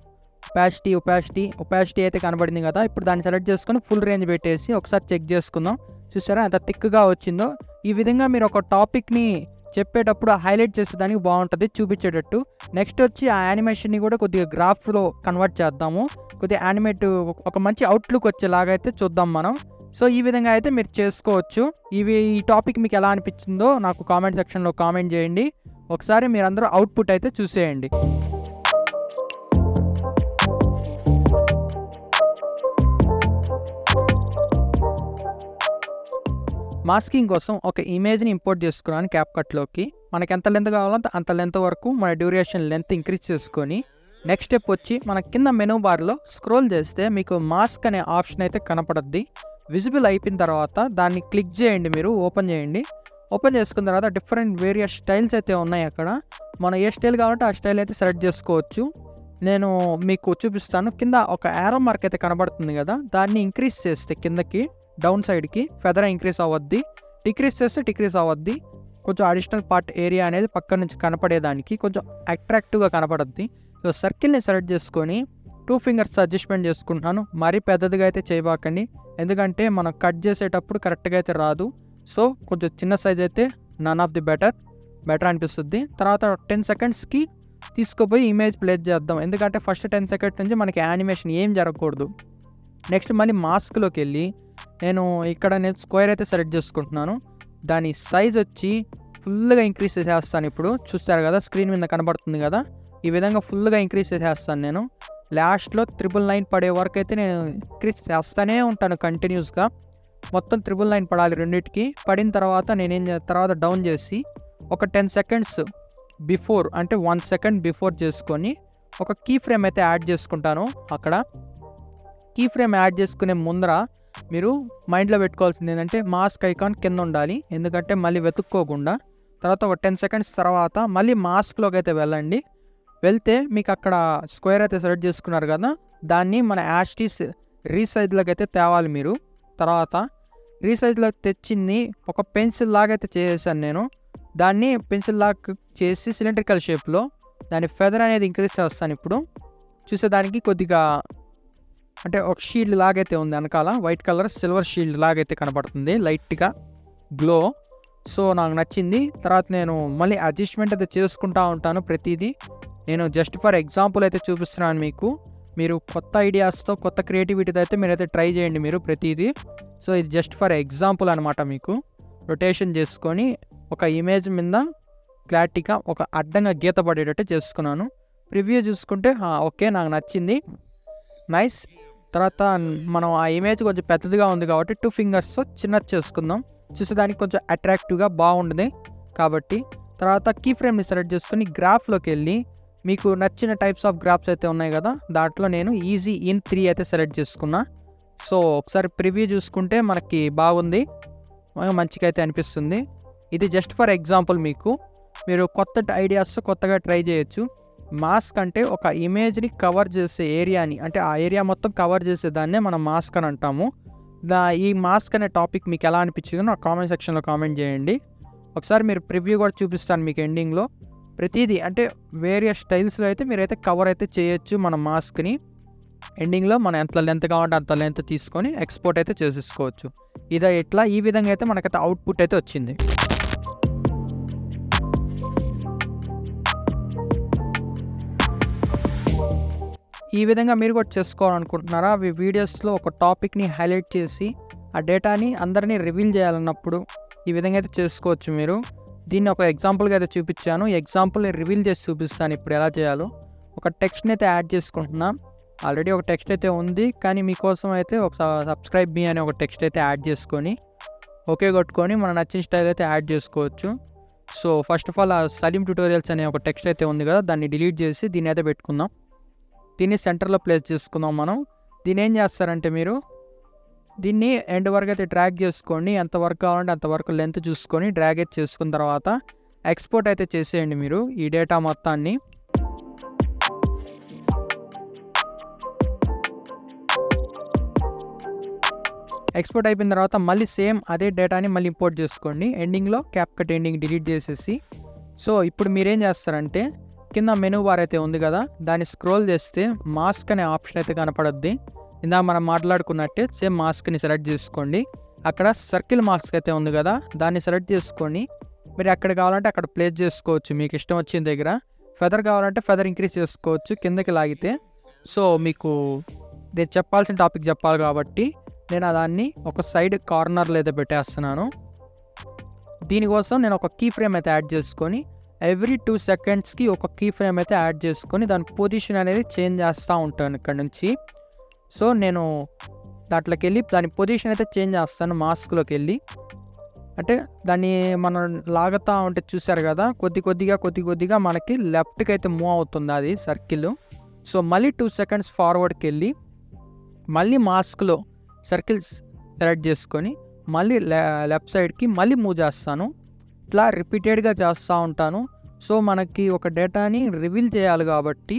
ఒపాసిటీ అయితే కనబడింది కదా, ఇప్పుడు దాన్ని సెలెక్ట్ చేసుకొని ఫుల్ రేంజ్ పెట్టేసి ఒకసారి చెక్ చేసుకుందాం. చూసారా ఎంత థిక్గా వచ్చిందో. ఈ విధంగా మీరు ఒక టాపిక్ని చెప్పేటప్పుడు హైలైట్ చేసేదానికి బాగుంటుంది, చూపించేటట్టు. నెక్స్ట్ వచ్చి ఆ యానిమేషన్ని కూడా కొద్దిగా గ్రాఫ్లో కన్వర్ట్ చేద్దాము, కొద్దిగా యానిమేట్ ఒక మంచి అవుట్లుక్ వచ్చేలాగా అయితే చూద్దాం మనం. సో ఈ విధంగా అయితే మీరు చేసుకోవచ్చు. ఈ టాపిక్ మీకు ఎలా అనిపించిందో నాకు కామెంట్ సెక్షన్లో కామెంట్ చేయండి. ఒకసారి మీరందరూ అవుట్పుట్ అయితే చూసేయండి. మాస్కింగ్ కోసం ఒక ఇమేజ్ని ఇంపోర్ట్ చేసుకున్నాను క్యాప్కట్లోకి. మనకి ఎంత లెంత్ కావాలో అంత లెంత్ వరకు మన డ్యూరేషన్ లెంత్ ఇంక్రీజ్ చేసుకొని నెక్స్ట్ స్టెప్ వచ్చి మన కింద మెనూ బార్లో స్క్రోల్ చేస్తే మీకు మాస్క్ అనే ఆప్షన్ అయితే కనపడద్ది. విజిబుల్ అయిపోయిన తర్వాత దాన్ని క్లిక్ చేయండి, మీరు ఓపెన్ చేయండి. ఓపెన్ చేసుకున్న తర్వాత డిఫరెంట్ వేరియస్ స్టైల్స్ అయితే ఉన్నాయి అక్కడ. మనం ఏ స్టైల్ కావాలంటే ఆ స్టైల్ అయితే సెలెక్ట్ చేసుకోవచ్చు. నేను మీకు చూపిస్తాను. కింద ఒక యారో మార్క్ అయితే కనబడుతుంది కదా, దాన్ని ఇంక్రీజ్ చేస్తే కిందకి డౌన్ సైడ్కి ఫెదర్ ఇంక్రీజ్ అవ్వద్ది, డిక్రీజ్ చేస్తే డిక్రీజ్ అవ్వద్ది. కొంచెం అడిషనల్ పార్ట్ ఏరియా అనేది పక్క నుంచి కనపడేదానికి కొంచెం అట్రాక్టివ్గా కనపడద్ది. సో సర్కిల్ని సెలెక్ట్ చేసుకొని 2 ఫింగర్స్ అడ్జస్ట్మెంట్ చేసుకుంటున్నాను. మరీ పెద్దదిగా అయితే చేయబాకండి, ఎందుకంటే మనం కట్ చేసేటప్పుడు కరెక్ట్గా అయితే రాదు. సో కొంచెం చిన్న సైజ్ అయితే నన్ ఆఫ్ ది బెటర్ అనిపిస్తుంది. తర్వాత 10 సెకండ్స్కి తీసుకుపోయి ఇమేజ్ ప్లేస్ చేద్దాం, ఎందుకంటే ఫస్ట్ 10 సెకండ్స్ నుంచి మనకి యానిమేషన్ ఏం జరగకూడదు. నెక్స్ట్ మళ్ళీ మాస్క్లోకి వెళ్ళి నేను స్క్వేర్ అయితే సెలెక్ట్ చేసుకుంటున్నాను. దాని సైజ్ వచ్చి ఫుల్గా ఇంక్రీజ్ చేసేస్తాను. ఇప్పుడు చూస్తారు కదా, స్క్రీన్ మీద కనబడుతుంది కదా, ఈ విధంగా ఫుల్గా ఇంక్రీజ్ చేసేస్తాను. నేను లాస్ట్లో 999 పడే వరకు అయితే నేను ఇంక్రీజ్ చేస్తూనే ఉంటాను కంటిన్యూస్గా. మొత్తం 999 పడాలి రెండింటికి. పడిన తర్వాత తర్వాత డౌన్ చేసి ఒక 10 సెకండ్స్ బిఫోర్, అంటే 1 సెకండ్ బిఫోర్ చేసుకొని ఒక కీ ఫ్రేమ్ అయితే యాడ్ చేసుకుంటాను. అక్కడ కీ ఫ్రేమ్ యాడ్ చేసుకునే ముందర మీరు మైండ్లో పెట్టుకోవాల్సింది ఏంటంటే మాస్క్ ఐకాన్ కింద ఉండాలి, ఎందుకంటే మళ్ళీ వెతుక్కోకుండా. తర్వాత ఒక 10 సెకండ్స్ తర్వాత మళ్ళీ మాస్క్లోకి అయితే వెళ్ళండి. వెళ్తే మీకు అక్కడ స్క్వేర్ అయితే సెలెక్ట్ చేసుకున్నారు కదా, దాన్ని మన యాస్టీస్ రీసైజ్లోకి అయితే తేవాలి మీరు. తర్వాత రీసైజ్లోకి తెచ్చింది ఒక పెన్సిల్ లాగా అయితే చేసేసాను నేను. దాన్ని పెన్సిల్ లాగా చేసి సిలిండ్రికల్ షేప్లో దాని ఫెదర్ అనేది ఇంక్రీజ్ చేస్తాను. ఇప్పుడు చూసేదానికి కొద్దిగా అంటే ఒక షీల్డ్ లాగైతే ఉంది వెనకాల, వైట్ కలర్ సిల్వర్ షీల్డ్ లాగైతే కనపడుతుంది, లైట్గా గ్లో. సో నాకు నచ్చింది. తర్వాత నేను మళ్ళీ అడ్జస్ట్మెంట్ అయితే చేసుకుంటూ ఉంటాను ప్రతిదీ. నేను జస్ట్ ఫర్ ఎగ్జాంపుల్ అయితే చూపిస్తున్నాను మీకు. మీరు కొత్త ఐడియాస్తో కొత్త క్రియేటివిటీతో అయితే మీరైతే ట్రై చేయండి మీరు ప్రతిదీ. సో ఇది జస్ట్ ఫర్ ఎగ్జాంపుల్ అనమాట. మీకు రొటేషన్ చేసుకొని ఒక ఇమేజ్ మీద క్లారిటీగా ఒక అడ్డంగా గీత పడేటట్టు చేసుకున్నాను. ప్రివ్యూ చూసుకుంటే ఓకే, నాకు నచ్చింది, నైస్. తర్వాత మనం ఆ ఇమేజ్ కొంచెం పెద్దదిగా ఉంది కాబట్టి 2 ఫింగర్స్తో చిన్నది చేసుకుందాం, చూసేదానికి కొంచెం అట్రాక్టివ్గా బాగుంటుంది కాబట్టి. తర్వాత కీ ఫ్రేమ్ని సెలెక్ట్ చేసుకొని గ్రాఫ్లోకి వెళ్ళి మీకు నచ్చిన టైప్స్ ఆఫ్ గ్రాఫ్స్ అయితే ఉన్నాయి కదా, దాంట్లో నేను ఈజీ ఇన్ 3 అయితే సెలెక్ట్ చేసుకున్నా. సో ఒకసారి ప్రివ్యూ చూసుకుంటే మనకి బాగుంది, మంచిగా అయితే అనిపిస్తుంది. ఇది జస్ట్ ఫర్ ఎగ్జాంపుల్ మీకు. మీరు కొత్త ఐడియాస్ కొత్తగా ట్రై చేయొచ్చు. మాస్క్ అంటే ఒక ఇమేజ్ని కవర్ చేసే ఏరియాని, అంటే ఆ ఏరియా మొత్తం కవర్ చేసేదాన్నే మనం మాస్క్ అని అంటాము. ఈ మాస్క్ అనే టాపిక్ మీకు ఎలా అనిపించిందో నాకు కామెంట్ సెక్షన్లో కామెంట్ చేయండి. ఒకసారి మీరు ప్రివ్యూ కూడా చూపిస్తాను మీకు ఎండింగ్లో. ప్రతిదీ అంటే వేరియస్ స్టైల్స్లో అయితే మీరైతే కవర్ అయితే చేయొచ్చు మన మాస్క్ని. ఎండింగ్లో మనం ఎంత లెంత్ కావాలంటే అంత లెంత్ తీసుకొని ఎక్స్పోర్ట్ అయితే చేసేసుకోవచ్చు. ఈ విధంగా అయితే మనకైతే అవుట్పుట్ అయితే వచ్చింది. ఈ విధంగా మీరు కూడా చేసుకోవాలనుకుంటున్నారా? అవి వీడియోస్లో ఒక టాపిక్ని హైలైట్ చేసి ఆ డేటాని అందరినీ రివీల్ చేయాలన్నప్పుడు ఈ విధంగా అయితే చేసుకోవచ్చు మీరు. దీన్ని ఒక ఎగ్జాంపుల్గా అయితే చూపించాను. ఎగ్జాంపుల్ని రివీల్ చేసి చూపిస్తాను ఇప్పుడు ఎలా చేయాలో. ఒక టెక్స్ట్ని అయితే యాడ్ చేసుకుంటున్నా. ఆల్రెడీ ఒక టెక్స్ట్ అయితే ఉంది, కానీ మీకోసం అయితే ఒక సబ్స్క్రైబ్ మీ అనే ఒక టెక్స్ట్ అయితే యాడ్ చేసుకొని ఓకే కొట్టుకొని మన నచ్చిన స్టైల్ అయితే యాడ్ చేసుకోవచ్చు. సో ఫస్ట్ ఆఫ్ ఆల్ ఆ సలీం ట్యూటోరియల్స్ అనే ఒక టెక్స్ట్ అయితే ఉంది కదా, దాన్ని డిలీట్ చేసి దీన్ని అయితే పెట్టుకుందాం. దీన్ని సెంటర్లో ప్లేస్ చేసుకుందాం మనం. దీన్ని ఏం చేస్తారంటే మీరు దీన్ని ఎండ్ వరకు అయితే డ్రాగ్ చేసుకోండి. ఎంతవరకు కావాలంటే అంతవరకు లెంత్ చూసుకొని డ్రాగ్ అయితే చేసుకున్న తర్వాత ఎక్స్పోర్ట్ అయితే చేసేయండి మీరు ఈ డేటా మొత్తాన్ని. ఎక్స్పోర్ట్ అయిపోయిన తర్వాత మళ్ళీ సేమ్ అదే డేటాని మళ్ళీ ఇంపోర్ట్ చేసుకోండి. ఎండింగ్లో క్యాప్కట్ ఎండింగ్ డిలీట్ చేసేసి. సో ఇప్పుడు మీరేం చేస్తారంటే కింద మెనూ బార్ అయితే ఉంది కదా, దాన్ని స్క్రోల్ చేస్తే మాస్క్ అనే ఆప్షన్ అయితే కనపడద్ది. ఇందాక మనం మాట్లాడుకున్నట్టే సేమ్ మాస్క్ని సెలెక్ట్ చేసుకోండి. అక్కడ సర్కిల్ మాస్క్ అయితే ఉంది కదా, దాన్ని సెలెక్ట్ చేసుకొని మీరు ఎక్కడ కావాలంటే అక్కడ ప్లేస్ చేసుకోవచ్చు మీకు ఇష్టం వచ్చిన దగ్గర. ఫెదర్ కావాలంటే ఫెదర్ ఇంక్రీజ్ చేసుకోవచ్చు కిందకి లాగితే. సో మీకు నేను చెప్పాల్సిన టాపిక్ చెప్పాలి కాబట్టి నేను దాన్ని ఒక సైడ్ కార్నర్లో అయితే పెట్టేస్తున్నాను. దీనికోసం నేను ఒక కీ ఫ్రేమ్ అయితే యాడ్ చేసుకొని ఎవ్రీ 2 సెకండ్స్కి ఒక కీ ఫ్రేమ్ అయితే యాడ్ చేసుకొని దాని పొజిషన్ అనేది చేంజ్ చేస్తూ ఉంటాను ఇక్కడ నుంచి. సో నేను దాంట్లోకి వెళ్ళి దాని పొజిషన్ అయితే చేంజ్ చేస్తాను మాస్క్లోకి వెళ్ళి. అంటే దాన్ని మనం లాగుతూ ఉంటే చూసారు కదా, కొద్ది కొద్దిగా మనకి లెఫ్ట్కి అయితే మూవ్ అవుతుంది అది సర్కిల్. సో మళ్ళీ 2 సెకండ్స్ ఫార్వర్డ్కి వెళ్ళి మళ్ళీ మాస్క్లో సర్కిల్స్ సెలెక్ట్ చేసుకొని మళ్ళీ లెఫ్ట్ సైడ్కి మళ్ళీ మూవ్ చేస్తాను. ఇట్లా రిపీటెడ్గా చేస్తూ ఉంటాను. సో మనకి ఒక డేటాని రివీల్ చేయాలి కాబట్టి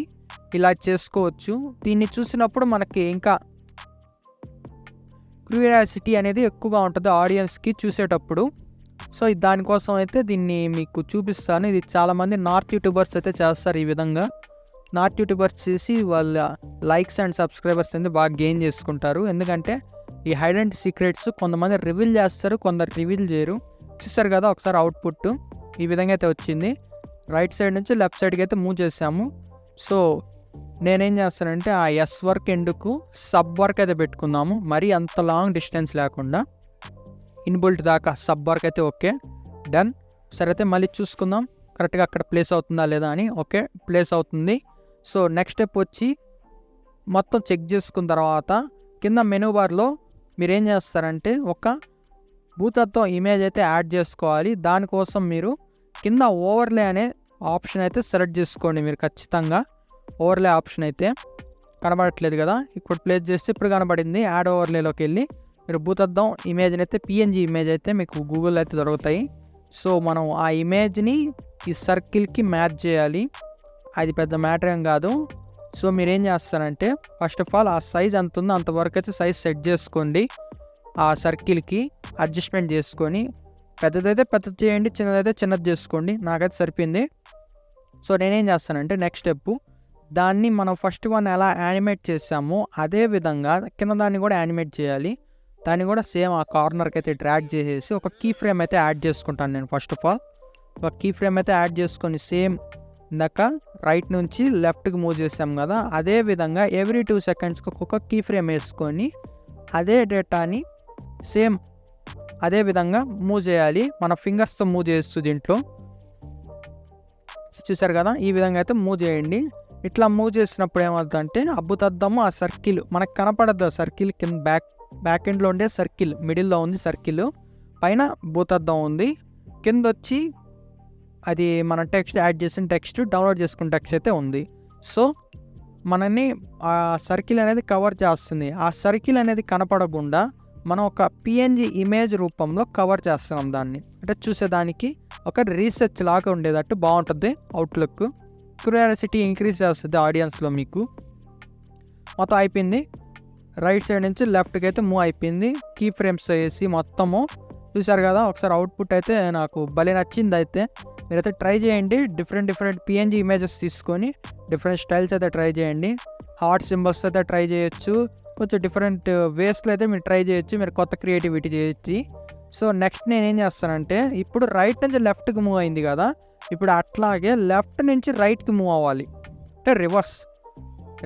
ఇలా చేసుకోవచ్చు. దీన్ని చూసినప్పుడు మనకి ఇంకా క్యూరియాసిటీ అనేది ఎక్కువగా ఉంటుంది ఆడియన్స్కి చూసేటప్పుడు. సో దానికోసం అయితే దీన్ని మీకు చూపిస్తాను. ఇది చాలామంది నార్త్ యూట్యూబర్స్ అయితే చేస్తారు ఈ విధంగా. నార్త్ యూట్యూబర్స్ చేసి వాళ్ళ లైక్స్ అండ్ సబ్స్క్రైబర్స్ అనేది బాగా గెయిన్ చేసుకుంటారు. ఎందుకంటే ఈ హైడ్ అండ్ సీక్రెట్స్ కొంతమంది రివీల్ చేస్తారు, కొందరు రివీల్ చేయరు. చూస్తారు కదా ఒకసారి అవుట్పుట్ ఈ విధంగా అయితే వచ్చింది. రైట్ సైడ్ నుంచి లెఫ్ట్ సైడ్కి అయితే మూవ్ చేసాము. సో నేనేం చేస్తానంటే ఆ ఎస్ వర్క్ ఎండుకు సబ్ వర్క్ అయితే పెట్టుకుందాము, మరీ అంత లాంగ్ డిస్టెన్స్ లేకుండా ఇన్బుల్ట్ దాకా సబ్ వర్క్ అయితే ఓకే డన్. సరే అయితే మళ్ళీ చూసుకుందాం కరెక్ట్గా అక్కడ ప్లేస్ అవుతుందా లేదా అని. ఓకే ప్లేస్ అవుతుంది. సో నెక్స్ట్ స్టెప్ వచ్చి మొత్తం చెక్ చేసుకున్న తర్వాత కింద మెనూ బార్లో మీరు ఏం చేస్తారంటే ఒక భూతత్వం ఇమేజ్ అయితే యాడ్ చేసుకోవాలి. దానికోసం మీరు కింద ఓవర్లే అనే ఆప్షన్ అయితే సెలెక్ట్ చేసుకోండి. మీరు ఖచ్చితంగా ఓవర్లే ఆప్షన్ అయితే కనబడట్లేదు కదా, ఇప్పుడు ప్లేస్ చేస్తే ఇప్పుడు కనబడింది. యాడ్ ఓవర్లేలోకి వెళ్ళి మీరు భూతద్దం ఇమేజ్ని అయితే పిఎన్జీ ఇమేజ్ అయితే మీకు గూగుల్లో అయితే దొరుకుతాయి. సో మనం ఆ ఇమేజ్ని ఈ సర్కిల్కి మ్యాచ్ చేయాలి. అది పెద్ద మ్యాటర్ ఏం కాదు. సో మీరు ఏం చేస్తారంటే ఫస్ట్ ఆఫ్ ఆల్ ఆ సైజ్ ఎంత ఉందో అంతవరకు అయితే సైజ్ సెట్ చేసుకోండి. ఆ సర్కిల్కి అడ్జస్ట్మెంట్ చేసుకొని పెద్దదైతే పెద్దది చేయండి, చిన్నదైతే చిన్నది చేసుకోండి. నాకైతే సరిపోయింది. సో నేనేం చేస్తానంటే నెక్స్ట్ స్టెప్ దాన్ని మనం ఫస్ట్ వన్ ఎలా యానిమేట్ చేసామో అదే విధంగా కింద దాన్ని కూడా యానిమేట్ చేయాలి. దాన్ని కూడా సేమ్ ఆ కార్నర్కి అయితే డ్రాగ్ చేసేసి ఒక కీ ఫ్రేమ్ అయితే యాడ్ చేసుకుంటాను నేను. ఫస్ట్ ఆఫ్ ఆల్ ఒక కీ ఫ్రేమ్ అయితే యాడ్ చేసుకొని సేమ్ ఇందాక రైట్ నుంచి లెఫ్ట్కి మూవ్ చేసాం కదా, అదే విధంగా ఎవ్రీ 2 సెకండ్స్కి ఒక్కొక్క కీ ఫ్రేమ్ వేసుకొని అదే డేటాని సేమ్ అదే విధంగా మూవ్ చేయాలి. మన ఫింగర్స్తో మూవ్ చేస్తూ దీంట్లో చూసారు కదా, ఈ విధంగా అయితే మూవ్ చేయండి. ఇట్లా మూవ్ చేసినప్పుడు ఏమవుతుందంటే అద్భుతద్దము ఆ సర్కిల్ మనకు కనపడద్దు. ఆ సర్కిల్ కింద బ్యాక్ ఎండ్లో ఉండే సర్కిల్ మిడిల్లో ఉంది, సర్కిల్ పైన భూతద్దం ఉంది, కింద వచ్చి అది మన టెక్స్ట్ యాడ్ చేసిన టెక్స్ట్ డౌన్లోడ్ చేసుకున్న టెక్స్ట్ అయితే ఉంది. సో మనని ఆ సర్కిల్ అనేది కవర్ చేస్తుంది. ఆ సర్కిల్ అనేది కనపడకుండా మనం ఒక పిఎన్జి ఇమేజ్ రూపంలో కవర్ చేస్తున్నాం దాన్ని. అంటే చూసేదానికి ఒక రీసెర్చ్ లాగా ఉండేటట్టు బాగుంటుంది. అవుట్లుక్ క్యూరియాసిటీ ఇంక్రీజ్ చేస్తుంది ఆడియన్స్లో. మీకు మొత్తం అయిపోయింది. రైట్ సైడ్ నుంచి లెఫ్ట్కి అయితే మూవ్ అయిపోయింది. కీ ఫ్రేమ్స్ వేసి మొత్తము చూసారు కదా. ఒకసారి అవుట్పుట్ అయితే నాకు భలే నచ్చింది. అయితే మీరైతే ట్రై చేయండి. డిఫరెంట్ పిఎన్జి ఇమేజెస్ తీసుకొని డిఫరెంట్ స్టైల్స్ అయితే ట్రై చేయండి. హార్ట్ సింబల్స్ అయితే ట్రై చేయొచ్చు. కొంచెం డిఫరెంట్ వేస్లో అయితే మీరు ట్రై చేయొచ్చు. మీరు కొత్త క్రియేటివిటీ చేయొచ్చు. సో నెక్స్ట్ నేనేం చేస్తానంటే ఇప్పుడు రైట్ నుంచి లెఫ్ట్కి మూవ్ అయింది కదా, ఇప్పుడు అట్లాగే లెఫ్ట్ నుంచి రైట్కి మూవ్ అవ్వాలి. అంటే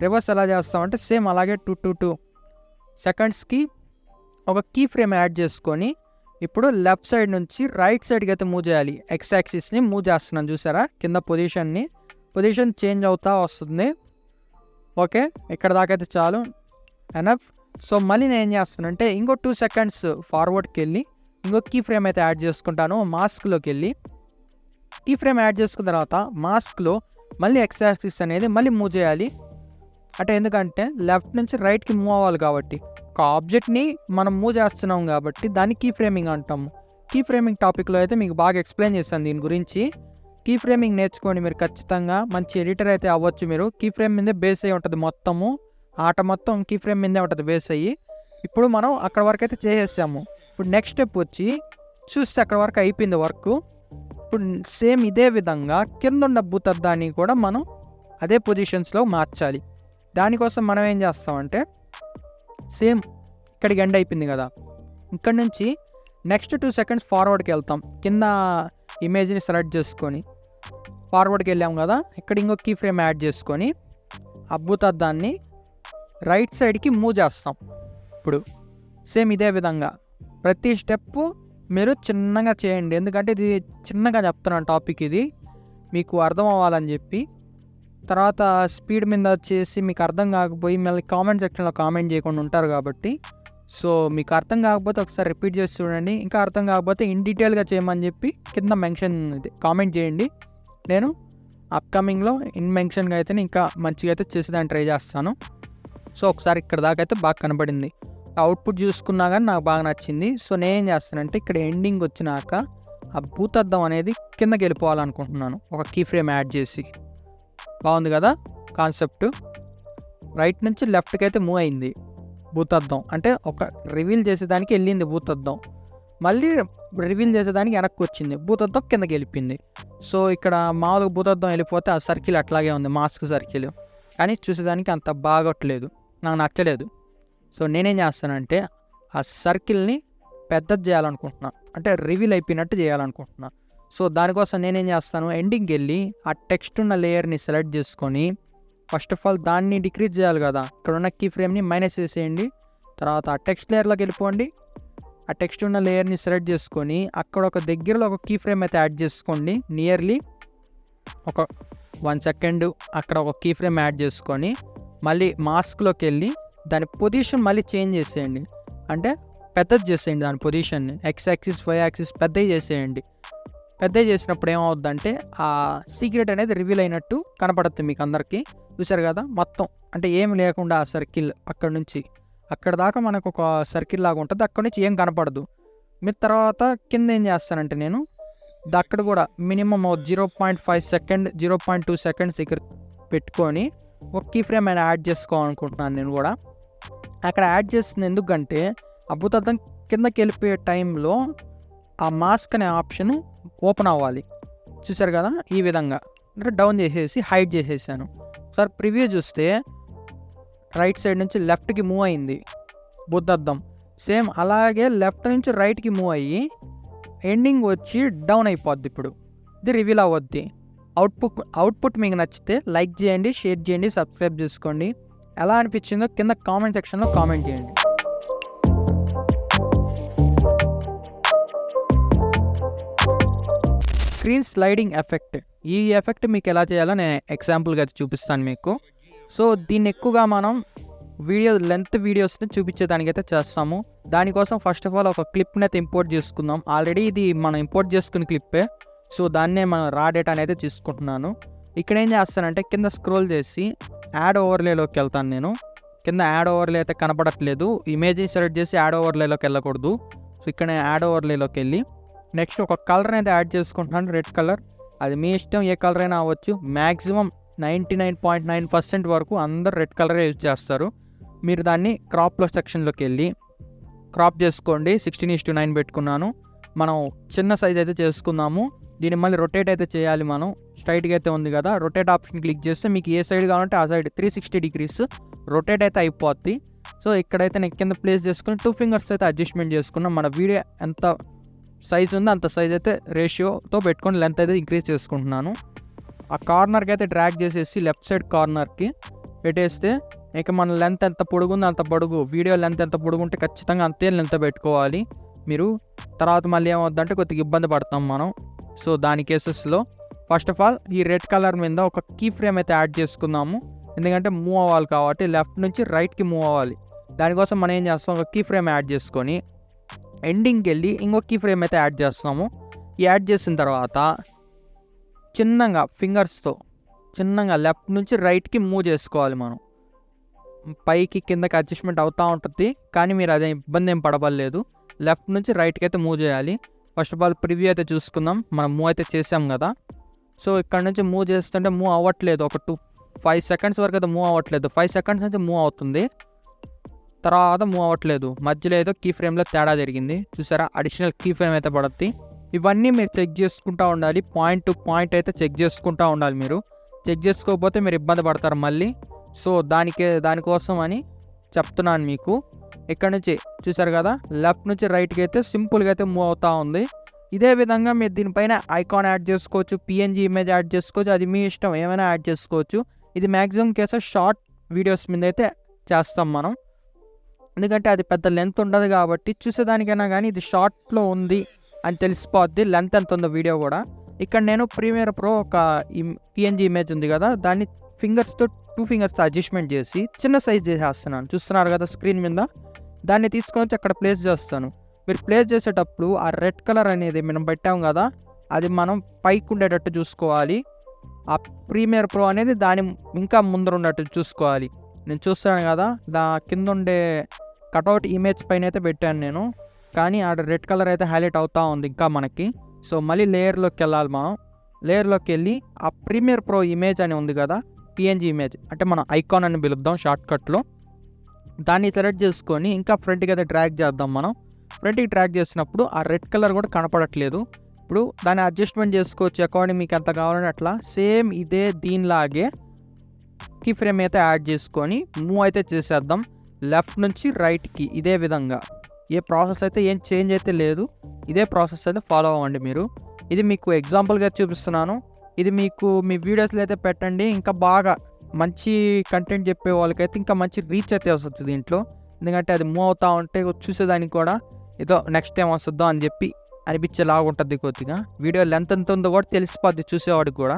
రివర్స్ ఎలా చేస్తామంటే సేమ్ అలాగే 2 సెకండ్స్కి ఒక కీ ఫ్రేమ్ యాడ్ చేసుకొని ఇప్పుడు లెఫ్ట్ సైడ్ నుంచి రైట్ సైడ్కి అయితే మూవ్ చేయాలి. ఎక్స్ యాక్సిస్ని మూవ్ చేస్తున్నాను చూసారా, కింద పొజిషన్ చేంజ్ అవుతూ వస్తుంది. ఓకే ఇక్కడ దాకా అయితే చాలు ఎనఫ్. సో మళ్ళీ నేను ఏం చేస్తానంటే ఇంకో 2 సెకండ్స్ ఫార్వర్డ్కి వెళ్ళి ఇంకో కీ ఫ్రేమ్ అయితే యాడ్ చేసుకుంటాను. మాస్క్లోకి వెళ్ళి కీ ఫ్రేమ్ యాడ్ చేసుకున్న తర్వాత మాస్క్లో మళ్ళీ ఎక్స్ యాక్సిస్ అనేది మళ్ళీ మూవ్ చేయాలి. అంటే ఎందుకంటే లెఫ్ట్ నుంచి రైట్కి మూవ్ అవ్వాలి కాబట్టి ఒక ఆబ్జెక్ట్ని మనం మూవ్ చేస్తున్నాం కాబట్టి దాన్ని కీ ఫ్రేమింగ్ అంటాము. కీ ఫ్రేమింగ్ టాపిక్లో అయితే మీకు బాగా ఎక్స్ప్లెయిన్ చేస్తాను దీని గురించి. కీ ఫ్రేమింగ్ నేర్చుకోండి మీరు ఖచ్చితంగా. మంచి ఎడిటర్ అయితే అవ్వచ్చు మీరు. కీ ఫ్రేమ్ మీదే బేస్ అయ్యి ఉంటుంది మొత్తము. ఆట మొత్తం కీ ఫ్రేమ్ మీదే ఉంటుంది బేస్ అయ్యి. ఇప్పుడు మనం అక్కడ వరకు అయితే చేసేసాము. ఇప్పుడు నెక్స్ట్ స్టెప్ వచ్చి చూస్తే అక్కడ వరకు అయిపోయింది వర్క్. ఇప్పుడు సేమ్ ఇదే విధంగా కింద ఉన్న భూతద్దాన్ని కూడా మనం అదే పొజిషన్స్లో మార్చాలి. దానికోసం మనం ఏం చేస్తామంటే సేమ్ ఇక్కడికి ఎండ్ అయిపోయింది కదా, ఇక్కడ నుంచి నెక్స్ట్ 2 సెకండ్స్ ఫార్వర్డ్కి వెళ్తాం. కింద ఇమేజ్ని సెలెక్ట్ చేసుకొని ఫార్వర్డ్కి వెళ్ళాం కదా, ఇక్కడ ఇంకో కీ ఫ్రేమ్ యాడ్ చేసుకొని అద్భుతద్దాన్ని రైట్ సైడ్కి మూవ్ చేస్తాం. ఇప్పుడు సేమ్ ఇదే విధంగా ప్రతి స్టెప్ మీరు చిన్నగా చేయండి. ఎందుకంటే ఇది చిన్నగా చెప్తున్నాను టాపిక్, ఇది మీకు అర్థం అవ్వాలని చెప్పి. తర్వాత స్పీడ్ మీద వచ్చేసి మీకు అర్థం కాకపోయి మళ్ళీ కామెంట్ సెక్షన్లో కామెంట్ చేయకుండా ఉంటారు కాబట్టి, సో మీకు అర్థం కాకపోతే ఒకసారి రిపీట్ చేసి చూడండి. ఇంకా అర్థం కాకపోతే ఇన్ డీటెయిల్గా చేయమని చెప్పి కింద మెన్షన్ కామెంట్ చేయండి. నేను అప్కమింగ్లో ఇన్ మెన్షన్గా అయితే ఇంకా మంచిగా అయితే చేసేదాన్ని ట్రై చేస్తాను. సో ఒకసారి ఇక్కడ దాకా అయితే బాగా కనపడింది. అవుట్పుట్ చూసుకున్నా కానీ నాకు బాగా నచ్చింది. సో నేనేం చేస్తానంటే ఇక్కడ ఎండింగ్ వచ్చినాక ఆ భూతద్దం అనేది కిందకి వెళ్ళిపోవాలనుకుంటున్నాను ఒక కీ ఫ్రేమ్ యాడ్ చేసి. బాగుంది కదా కాన్సెప్ట్. రైట్ నుంచి లెఫ్ట్కి అయితే మూవ్ అయింది భూతద్దం, అంటే ఒక రివీల్ చేసేదానికి వెళ్ళింది భూతద్దం. మళ్ళీ రివీల్ చేసేదానికి వెనక్కి వచ్చింది, భూతద్దం కిందకి వెళ్ళిపోయింది. సో ఇక్కడ మామూలుగా భూతద్దం వెళ్ళిపోతే ఆ సర్కిల్ అట్లాగే ఉంది, మాస్క్ సర్కిల్, కానీ చూసేదానికి అంత బాగోట్లేదు, నాకు నచ్చలేదు. సో నేనేం చేస్తానంటే ఆ సర్కిల్ని పెద్దది చేయాలనుకుంటున్నా, అంటే రివీల్ అయిపోయినట్టు చేయాలనుకుంటున్నా. సో దానికోసం నేనేం చేస్తాను, ఎండింగ్కి వెళ్ళి ఆ టెక్స్ట్ ఉన్న లేయర్ని సెలెక్ట్ చేసుకొని ఫస్ట్ ఆఫ్ ఆల్ దాన్ని డిక్రీజ్ చేయాలి కదా, ఇక్కడ ఉన్న కీ ఫ్రేమ్ని మైనస్ చేసేయండి. తర్వాత ఆ టెక్స్ట్ లేయర్లోకి వెళ్ళిపోండి, ఆ టెక్స్ట్ ఉన్న లేయర్ని సెలెక్ట్ చేసుకొని అక్కడ ఒక దగ్గరలో ఒక కీ ఫ్రేమ్ అయితే యాడ్ చేసుకోండి. నియర్లీ ఒక 1 సెకండ్ అక్కడ ఒక కీ ఫ్రేమ్ యాడ్ చేసుకొని మళ్ళీ మాస్క్లోకి వెళ్ళి దాని పొజిషన్ మళ్ళీ చేంజ్ చేసేయండి, అంటే పెద్దది చేసేయండి దాని పొజిషన్ని, ఎక్స్ యాక్సిస్ వై యాక్సిస్ పెద్దవి చేసేయండి. పెద్దవి చేసినప్పుడు ఏమవుద్దంటే ఆ సీక్రెట్ అనేది రివీల్ అయినట్టు కనపడుతుంది మీకు అందరికీ. చూసారు కదా, మొత్తం అంటే ఏం లేకుండా ఆ సర్కిల్ అక్కడ నుంచి అక్కడ దాకా మనకు ఒక సర్కిల్ లాగా ఉంటుంది, అక్కడ నుంచి ఏం కనపడదు. మీరు తర్వాత కింద ఏం చేస్తానంటే నేను అక్కడ కూడా మినిమం 0.5 సెకండ్ 0.2 సెకండ్స్ దగ్గర పెట్టుకొని ఒక కీ ఫ్రేమ్ అయినా యాడ్ చేసుకోవాలనుకుంటున్నాను నేను కూడా. అక్కడ యాడ్ చేస్తుంది ఎందుకంటే అద్భుతం కిందకి వెళ్ళిపోయే టైంలో ఆ మాస్క్ అనే ఆప్షన్ ఓపెన్ అవ్వాలి. చూసారు కదా, ఈ విధంగా అంటే డౌన్ చేసేసి హైడ్ చేసేసాను. సార్ ప్రివ్యూ చూస్తే రైట్ సైడ్ నుంచి లెఫ్ట్కి మూవ్ అయింది బుద్ధద్దం, సేమ్ అలాగే లెఫ్ట్ నుంచి రైట్కి మూవ్ అయ్యి ఎండింగ్ వచ్చి డౌన్ అయిపోద్ది. ఇప్పుడు ఇది రివీల్ అవ్వద్ది. అవుట్పుట్ మీకు నచ్చితే లైక్ చేయండి, షేర్ చేయండి, సబ్స్క్రైబ్ చేసుకోండి. ఎలా అనిపించిందో కింద కామెంట్ సెక్షన్లో కామెంట్ చేయండి. స్క్రీన్ స్లైడింగ్ ఎఫెక్ట్, ఈ ఎఫెక్ట్ మీకు ఎలా చేయాలో నేను ఎగ్జాంపుల్గా చూపిస్తాను మీకు. సో దీన్ని ఎక్కువగా మనం లెంత్ వీడియోస్ని చూపించేదానికైతే చేస్తాము. దానికోసం ఫస్ట్ ఆఫ్ ఆల్ ఒక క్లిప్ని అయితే ఇంపోర్ట్ చేసుకుందాం. ఆల్రెడీ ఇది మనం ఇంపోర్ట్ చేసుకున్న క్లిప్పే, సో దాన్నే మనం రా డేటా అనేది తీసుకుంటున్నాను. ఇక్కడ ఏం చేస్తానంటే కింద స్క్రోల్ చేసి యాడ్ ఓవర్లేలోకి వెళ్తాను నేను. కింద యాడ్ ఓవర్లే అయితే కనపడట్లేదు, ఇమేజ్ని సెలెక్ట్ చేసి యాడ్ ఓవర్లేలోకి వెళ్ళకూడదు. సో ఇక్కడ నేను యాడ్ ఓవర్లేలోకి వెళ్ళి నెక్స్ట్ ఒక కలర్ అయితే యాడ్ చేసుకుంటున్నాను, రెడ్ కలర్. అది మీ ఇష్టం, ఏ కలర్ అయినా అవ్వచ్చు. మ్యాక్సిమం 99.9% వరకు అందరు రెడ్ కలరే యూజ్ చేస్తారు. మీరు దాన్ని క్రాప్లో సెక్షన్లోకి వెళ్ళి క్రాప్ చేసుకోండి. 16:9 పెట్టుకున్నాను. మనం చిన్న సైజ్ అయితే చేసుకుందాము. దీన్ని మళ్ళీ రొటేట్ అయితే చేయాలి మనం. స్ట్రైట్గా అయితే ఉంది కదా, రొటేట్ ఆప్షన్ క్లిక్ చేస్తే మీకు ఏ సైడ్ కావాలంటే ఆ సైడ్ 360 degrees రొటేట్ అయితే అయిపోద్ది. సో ఇక్కడైతే నేను కింద ప్లేస్ చేసుకుని 2 fingers అయితే అడ్జస్ట్మెంట్ చేసుకున్నాం. మన వీడియో ఎంత సైజ్ ఉందో అంత సైజ్ అయితే రేషియోతో పెట్టుకొని లెంత్ అయితే ఇంక్రీజ్ చేసుకుంటున్నాను. ఆ కార్నర్కి అయితే డ్రాగ్ చేసేసి లెఫ్ట్ సైడ్ కార్నర్కి పెట్టేస్తే ఇక మన లెంత్ ఎంత పొడుగుందో అంత పొడుగు, వీడియో లెంత్ ఎంత పొడుగుంటే ఖచ్చితంగా అంతే లెంత్ పెట్టుకోవాలి మీరు. తర్వాత మళ్ళీ ఏమవుద్దంటే కొద్దిగా ఇబ్బంది పడతాం మనం. సో దాని కేసెస్లో ఫస్ట్ ఆఫ్ ఆల్ ఈ రెడ్ కలర్ మీద ఒక కీ ఫ్రేమ్ అయితే యాడ్ చేసుకుందాము. ఎందుకంటే మూవ్ అవ్వాలి కాబట్టి లెఫ్ట్ నుంచి రైట్కి మూవ్ అవ్వాలి. దానికోసం మనం ఏం చేస్తాం, ఒక కీ ఫ్రేమ్ యాడ్ చేసుకొని ఎండింగ్కి వెళ్ళి ఇంకొక కీ ఫ్రేమ్ అయితే యాడ్ చేస్తాము. ఈ యాడ్ చేసిన తర్వాత చిన్నగా ఫింగర్స్తో చిన్నగా లెఫ్ట్ నుంచి రైట్కి మూవ్ చేసుకోవాలి మనం. పైకి కిందకి అడ్జస్ట్మెంట్ అవుతూ ఉంటుంది, కానీ మీరు అదే ఇబ్బంది ఏం పడవలేదు. లెఫ్ట్ నుంచి రైట్కి అయితే మూవ్ చేయాలి. ఫస్ట్ ఆఫ్ ఆల్ ప్రివ్యూ అయితే చూసుకుందాం. మనం మూవ్ అయితే చేసాం కదా. సో ఇక్కడ నుంచి మూవ్ చేస్తుంటే మూవ్ అవ్వట్లేదు, ఒక 5 seconds వరకు అయితే మూవ్ అవ్వట్లేదు. 5 seconds నుంచి మూవ్ అవుతుంది, తర్వాత మూవ్ అవ్వట్లేదు. మధ్యలో ఏదో కీ ఫ్రేమ్లో తేడా జరిగింది. చూసారా, అడిషనల్ కీ ఫ్రేమ్ అయితే పడుతుంది. ఇవన్నీ మీరు చెక్ చేసుకుంటూ ఉండాలి, పాయింట్ టు పాయింట్ అయితే చెక్ చేసుకుంటూ ఉండాలి. మీరు చెక్ చేసుకోకపోతే మీరు ఇబ్బంది పడతారు మళ్ళీ. సో దానికోసం అని చెప్తున్నాను మీకు. ఇక్కడ నుంచి చూసారు కదా, లెఫ్ట్ నుంచి రైట్కి అయితే సింపుల్గా అయితే మూవ్ అవుతూ ఉంది. ఇదే విధంగా మీరు దీనిపైన ఐకాన్ యాడ్ చేసుకోవచ్చు, PNG ఇమేజ్ యాడ్ చేసుకోవచ్చు, అది మీ ఇష్టం, ఏమైనా యాడ్ చేసుకోవచ్చు. ఇది మ్యాక్సిమం కేసెస్ షార్ట్ వీడియోస్ మీద అయితే చేస్తాం మనం, ఎందుకంటే అది పెద్ద లెంత్ ఉండదు కాబట్టి. చూసేదానికైనా కానీ ఇది షార్ట్లో ఉంది అని తెలిసిపోద్ది, లెంత్ ఎంత ఉందో వీడియో కూడా. ఇక్కడ నేను ప్రీమియర్ ప్రో ఒక PNG ఇమేజ్ ఉంది కదా, దాన్ని ఫింగర్స్తో 2 fingers అడ్జస్ట్మెంట్ చేసి చిన్న సైజ్ చేసేస్తున్నాను. చూస్తున్నారు కదా స్క్రీన్ మీద, దాన్ని తీసుకొని వచ్చి అక్కడ ప్లేస్ చేస్తాను. మీరు ప్లేస్ చేసేటప్పుడు ఆ రెడ్ కలర్ అనేది మనం పెట్టాం కదా, అది మనం పైకి ఉండేటట్టు చూసుకోవాలి. ఆ ప్రీమియర్ ప్రో అనేది దాని ఇంకా ముందర ఉన్నట్టు చూసుకోవాలి. నేను చూస్తాను కదా, కింద ఉండే కటౌట్ ఇమేజ్ పైన అయితే పెట్టాను నేను, కానీ ఆ రెడ్ కలర్ అయితే హైలైట్ అవుతూ ఉంది ఇంకా మనకి. సో మళ్ళీ లేయర్లోకి వెళ్ళాలి మనం. లేయర్లోకి వెళ్ళి ఆ ప్రీమియర్ ప్రో ఇమేజ్ అని ఉంది కదా, PNG ఇమేజ్ అంటే మనం ఐకాన్ అని పిలుద్దాం షార్ట్కట్లో, దాన్ని సెలెక్ట్ చేసుకొని ఇంకా ఫ్రంట్కి అయితే డ్రాగ్ చేద్దాం మనం. ఫ్రంట్కి ట్రాక్ చేసినప్పుడు ఆ రెడ్ కలర్ కూడా కనపడట్లేదు. ఇప్పుడు దాన్ని అడ్జస్ట్మెంట్ చేసుకోవచ్చు అకార్డింగ్ మీకు ఎంత కావాలంటే అట్లా. సేమ్ ఇదే దీనిలాగే కీ ఫ్రేమ్ అయితే యాడ్ చేసుకొని మూవ్ అయితే చేసేద్దాం లెఫ్ట్ నుంచి రైట్కి. ఇదే విధంగా ఏ ప్రాసెస్ అయితే ఏం చేంజ్ అయితే లేదు, ఇదే ప్రాసెస్ అయితే ఫాలో అవ్వండి మీరు. ఇది మీకు ఎగ్జాంపుల్గా చూపిస్తున్నాను. ఇది మీకు మీ వీడియోస్లో అయితే పెట్టండి. ఇంకా బాగా మంచి కంటెంట్ చెప్పే వాళ్ళకైతే ఇంకా మంచి రీచ్ అయితే వస్తుంది దీంట్లో. ఎందుకంటే అది మూవ్ అవుతూ ఉంటే చూసేదానికి కూడా ఏదో నెక్స్ట్ టైం వస్తుందో అని చెప్పి అనిపించేలాగా ఉంటుంది. కొద్దిగా వీడియో లెంత్ ఎంత ఉందో కూడా తెలిసిపోద్ది చూసేవాడికి కూడా,